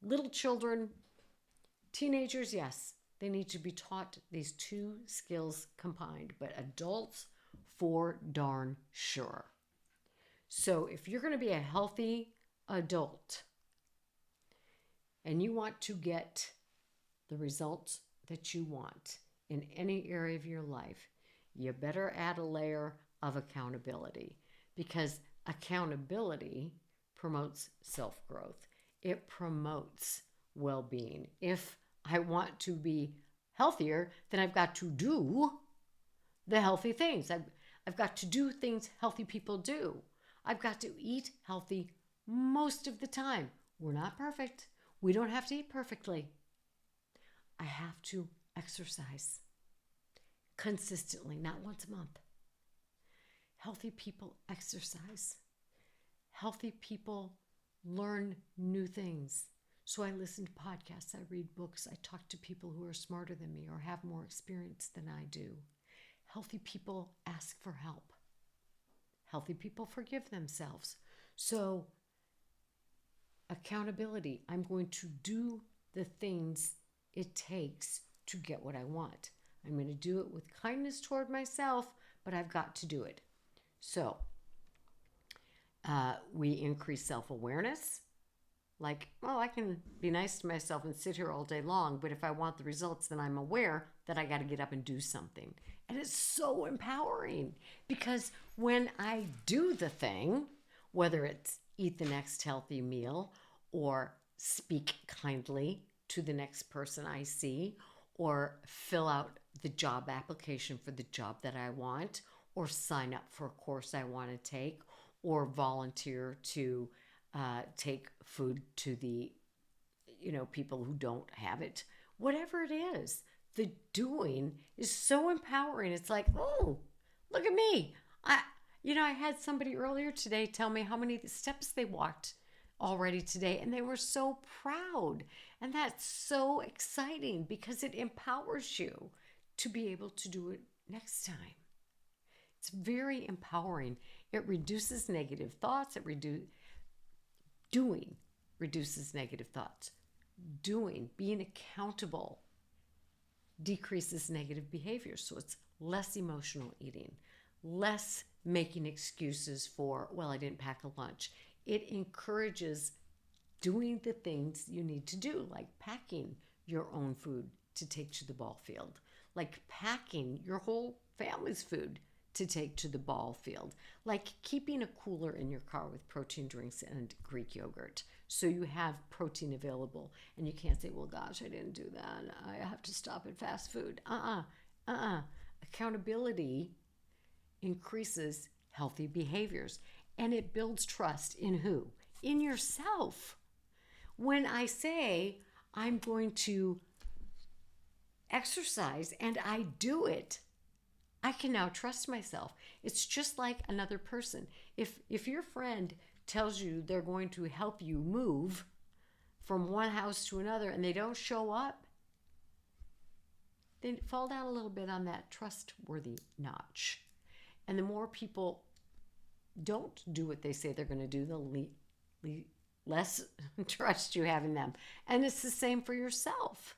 little children, teenagers, yes, they need to be taught these two skills combined, but adults for darn sure. So if you're going to be a healthy adult and you want to get the results that you want in any area of your life, you better add a layer of accountability, because accountability promotes self-growth. It promotes well-being. If I want to be healthier, then I've got to do the healthy things. I've got to do things healthy people do. I've got to eat healthy most of the time. We're not perfect. We don't have to eat perfectly. I have to exercise consistently, not once a month. Healthy people exercise. Healthy people learn new things. So I listen to podcasts, I read books, I talk to people who are smarter than me or have more experience than I do. Healthy people ask for help. Healthy people forgive themselves. So Accountability. I'm going to do the things it takes to get what I want. I'm going to do it with kindness toward myself, but I've got to do it. So we increase self-awareness. Like, oh, I can be nice to myself and sit here all day long, but if I want the results, then I'm aware that I got to get up and do something. And it's so empowering because when I do the thing, whether it's eat the next healthy meal or speak kindly to the next person I see or fill out the job application for the job that I want or sign up for a course I want to take or volunteer to take food to the people who don't have it, whatever it is, the doing is so empowering. It's like, oh, look at me. I had somebody earlier today tell me how many steps they walked already today, and they were so proud. And that's so exciting because it empowers you to be able to do it next time. It's very empowering. It reduces negative thoughts. Doing reduces negative thoughts. Being accountable decreases negative behavior. So it's less emotional eating, less making excuses for, well, I didn't pack a lunch. It encourages doing the things you need to do, like packing your own food to take to the ball field, like packing your whole family's food to take to the ball field, like keeping a cooler in your car with protein drinks and Greek yogurt so you have protein available and you can't say, well, gosh, I didn't do that. I have to stop at fast food. Accountability increases healthy behaviors and it builds trust in who? In yourself. When I say I'm going to exercise and I do it, I can now trust myself. It's just like another person. If your friend tells you they're going to help you move from one house to another and they don't show up, they fall down a little bit on that trustworthy notch. And the more people don't do what they say they're going to do, the less trust you have in them. And it's the same for yourself.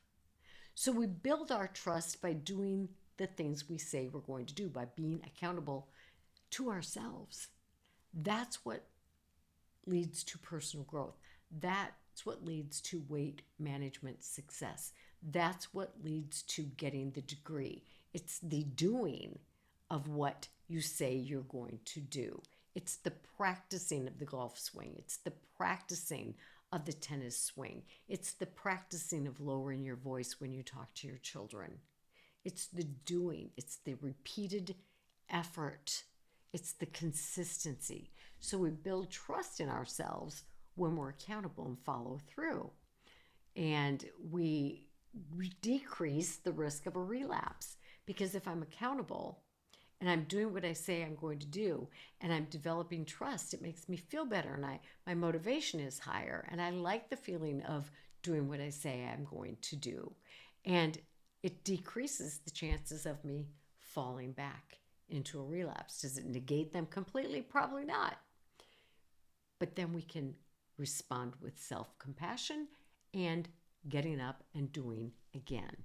So we build our trust by doing the things we say we're going to do, by being accountable to ourselves. That's what leads to personal growth. That's what leads to weight management success. That's what leads to getting the degree. It's the doing of what you say you're going to do. It's the practicing of the golf swing. It's the practicing of the tennis swing. It's the practicing of lowering your voice when you talk to your children. It's the doing. It's the repeated effort. It's the consistency. So we build trust in ourselves when we're accountable and follow through. And we decrease the risk of a relapse. Because if I'm accountable and I'm doing what I say I'm going to do and I'm developing trust, it makes me feel better and my motivation is higher. And I like the feeling of doing what I say I'm going to do. And it decreases the chances of me falling back into a relapse. Does it negate them completely? Probably not. But then we can respond with self-compassion and getting up and doing again.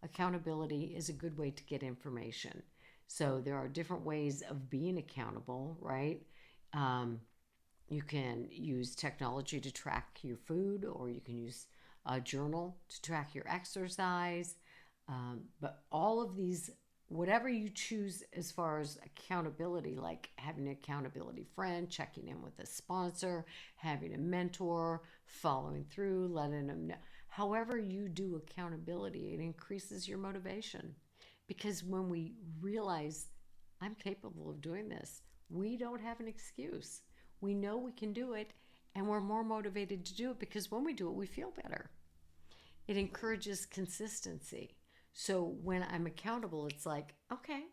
Accountability is a good way to get information. So there are different ways of being accountable, right? You can use technology to track your food, or you can use a journal to track your exercise. But all of these, whatever you choose as far as accountability, like having an accountability friend, checking in with a sponsor, having a mentor, following through, letting them know. However you do accountability, it increases your motivation. Because when we realize I'm capable of doing this, we don't have an excuse. We know we can do it, and we're more motivated to do it because when we do it, we feel better. It encourages consistency. So when I'm accountable, it's like, okay,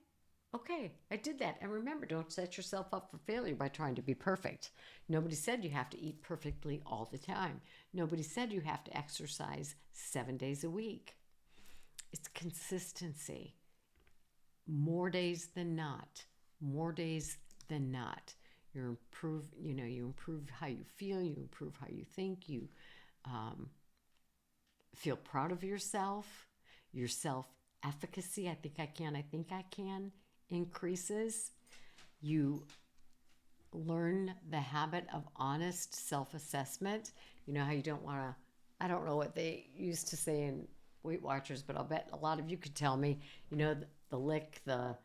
I did that. And remember, don't set yourself up for failure by trying to be perfect. Nobody said you have to eat perfectly all the time. Nobody said you have to exercise 7 days a week. It's consistency. More days than not. you improve how you feel, you improve how you think, you feel proud of yourself, your self-efficacy, I think I can, increases. You learn the habit of honest self-assessment. You know how you don't want to, I don't know what they used to say in Weight Watchers, but I'll bet a lot of you could tell me, the lick, the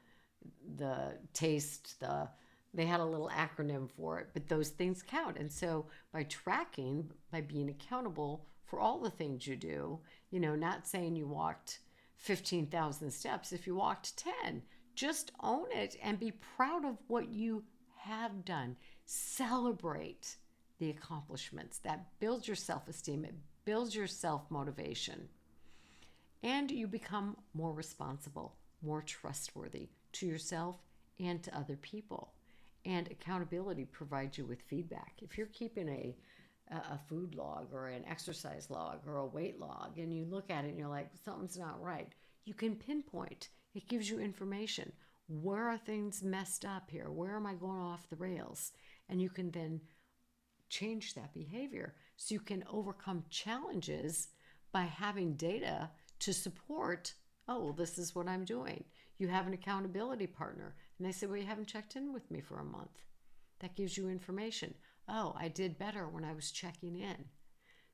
taste, they had a little acronym for it, but those things count. And so by tracking, by being accountable for all the things you do, not saying you walked 15,000 steps. If you walked 10, just own it and be proud of what you have done. Celebrate the accomplishments. That builds your self-esteem. It builds your self-motivation. And you become more responsible, more trustworthy to yourself and to other people. And accountability provides you with feedback. If you're keeping a food log or an exercise log or a weight log and you look at it and you're like, something's not right, you can pinpoint. It gives you information. Where are things messed up here? Where am I going off the rails? And you can then change that behavior. So you can overcome challenges by having data to support, this is what I'm doing. You have an accountability partner. And they say, well, you haven't checked in with me for a month. That gives you information. Oh, I did better when I was checking in.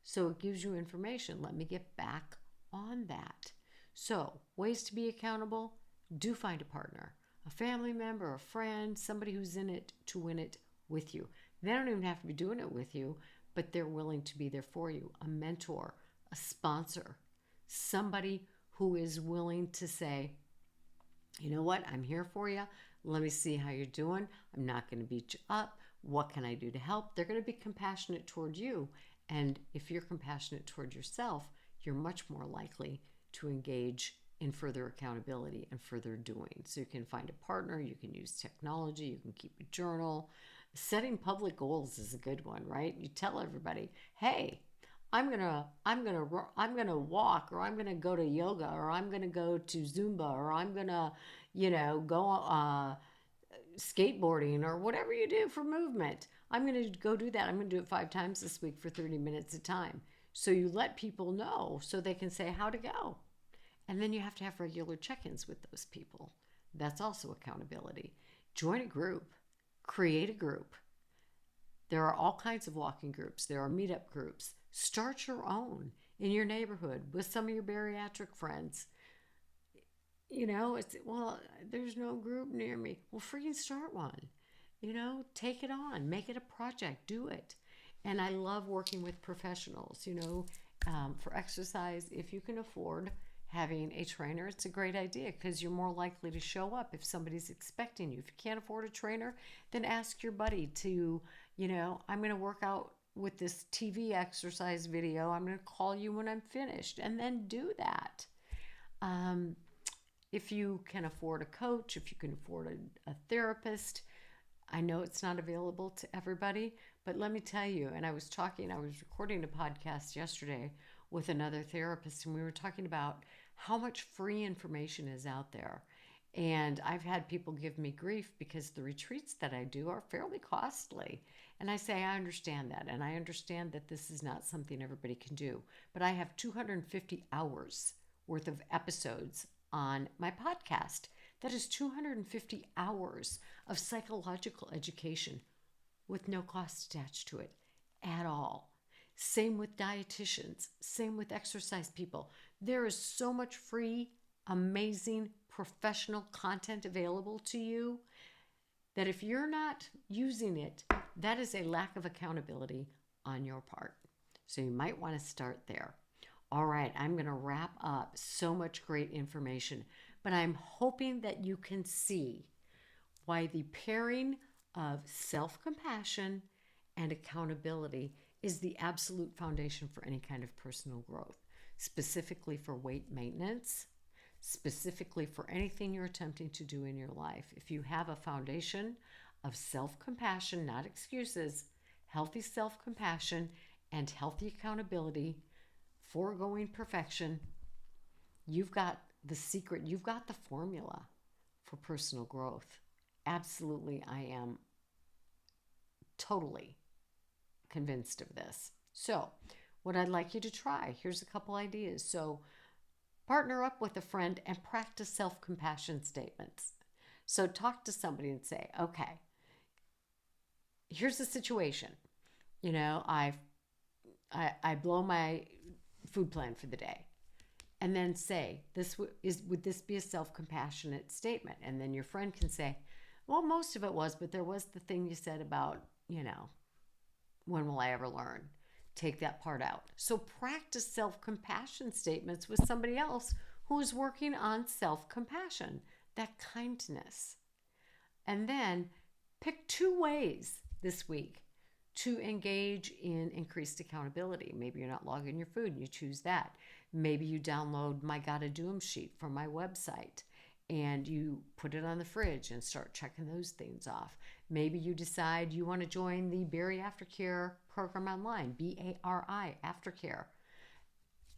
So it gives you information. Let me get back on that. So ways to be accountable: do find a partner, a family member, a friend, somebody who's in it to win it with you. They don't even have to be doing it with you, but they're willing to be there for you. A mentor, a sponsor, somebody who is willing to say, you know what, I'm here for you. Let me see how you're doing. I'm not going to beat you up. What can I do to help? They're going to be compassionate toward you. And if you're compassionate toward yourself, you're much more likely to engage in further accountability and further doing. So you can find a partner, you can use technology, you can keep a journal. Setting public goals is a good one, right? You tell everybody, hey, I'm gonna walk, or I'm gonna go to yoga, or I'm gonna go to Zumba, or I'm gonna, go skateboarding, or whatever you do for movement. I'm gonna go do that. I'm gonna do it 5 times this week for 30 minutes a time. So you let people know so they can say how to go. And then you have to have regular check-ins with those people. That's also accountability. Join a group. Create a group. There are all kinds of walking groups. There are meetup groups. Start your own in your neighborhood with some of your bariatric friends. There's no group near me. Well, freaking start one. Take it on. Make it a project. Do it. And I love working with professionals. For exercise, if you can afford having a trainer, it's a great idea because you're more likely to show up if somebody's expecting you. If you can't afford a trainer, then ask your buddy to, I'm going to work out with this TV exercise video. I'm going to call you when I'm finished, and then do that. If you can afford a coach, if you can afford a therapist, I know it's not available to everybody, but let me tell you, and I was recording a podcast yesterday with another therapist, and we were talking about how much free information is out there. And I've had people give me grief because the retreats that I do are fairly costly. And I say, I understand that. And I understand that this is not something everybody can do. But I have 250 hours worth of episodes on my podcast. That is 250 hours of psychological education with no cost attached to it at all. Same with dietitians, same with exercise people. There is so much free, amazing, professional content available to you that if you're not using it, that is a lack of accountability on your part. So you might want to start there. All right, I'm going to wrap up. So much great information, but I'm hoping that you can see why the pairing of self-compassion and accountability is the absolute foundation for any kind of personal growth, specifically for weight maintenance, specifically for anything you're attempting to do in your life. If you have a foundation of self-compassion, not excuses, healthy self-compassion and healthy accountability, foregoing perfection, you've got the secret, you've got the formula for personal growth. Absolutely, I am totally convinced of this. So, what I'd like you to try, here's a couple ideas. So, partner up with a friend and practice self-compassion statements. So, talk to somebody and say, okay, here's the situation. I blow my food plan for the day. And then say, would this be a self-compassionate statement? And then your friend can say, well, most of it was, but there was the thing you said about, when will I ever learn? Take that part out. So practice self-compassion statements with somebody else who is working on self-compassion, that kindness. And then pick 2 ways this week to engage in increased accountability. Maybe you're not logging your food and you choose that. Maybe you download my Gotta Do 'em sheet from my website and you put it on the fridge and start checking those things off. Maybe you decide you want to join the Berry Aftercare program online, BARI Aftercare.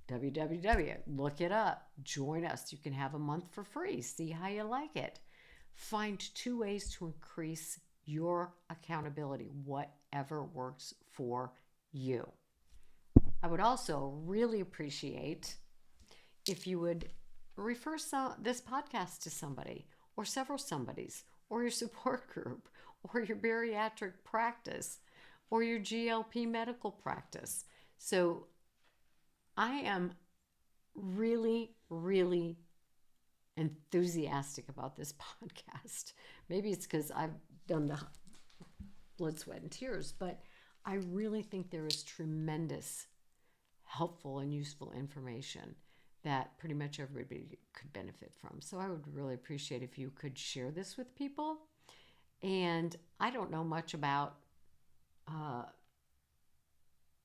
www. Look it up. Join us. You can have a month for free. See how you like it. Find 2 ways to increase your accountability, whatever works for you. I would also really appreciate if you would refer this podcast to somebody or several somebodies or your support group or your bariatric practice or your GLP medical practice. So I am really, really enthusiastic about this podcast. Maybe it's because I've done the blood, sweat, and tears, but I really think there is tremendous helpful and useful information that pretty much everybody could benefit from. So I would really appreciate if you could share this with people. And I don't know much about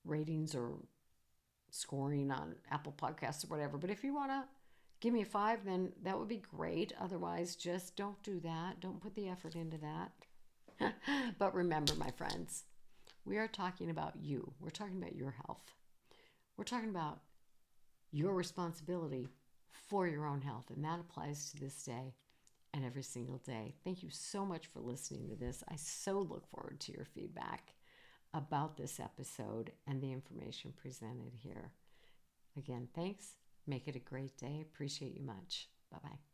ratings or scoring on Apple Podcasts or whatever, but if you want to give me a 5, then that would be great. Otherwise, just don't do that. Don't put the effort into that. But remember, my friends, we are talking about you. We're talking about your health. We're talking about your responsibility for your own health, and that applies to this day and every single day. Thank you so much for listening to this. I so look forward to your feedback about this episode and the information presented here. Again, thanks. Make it a great day. Appreciate you much. Bye-bye.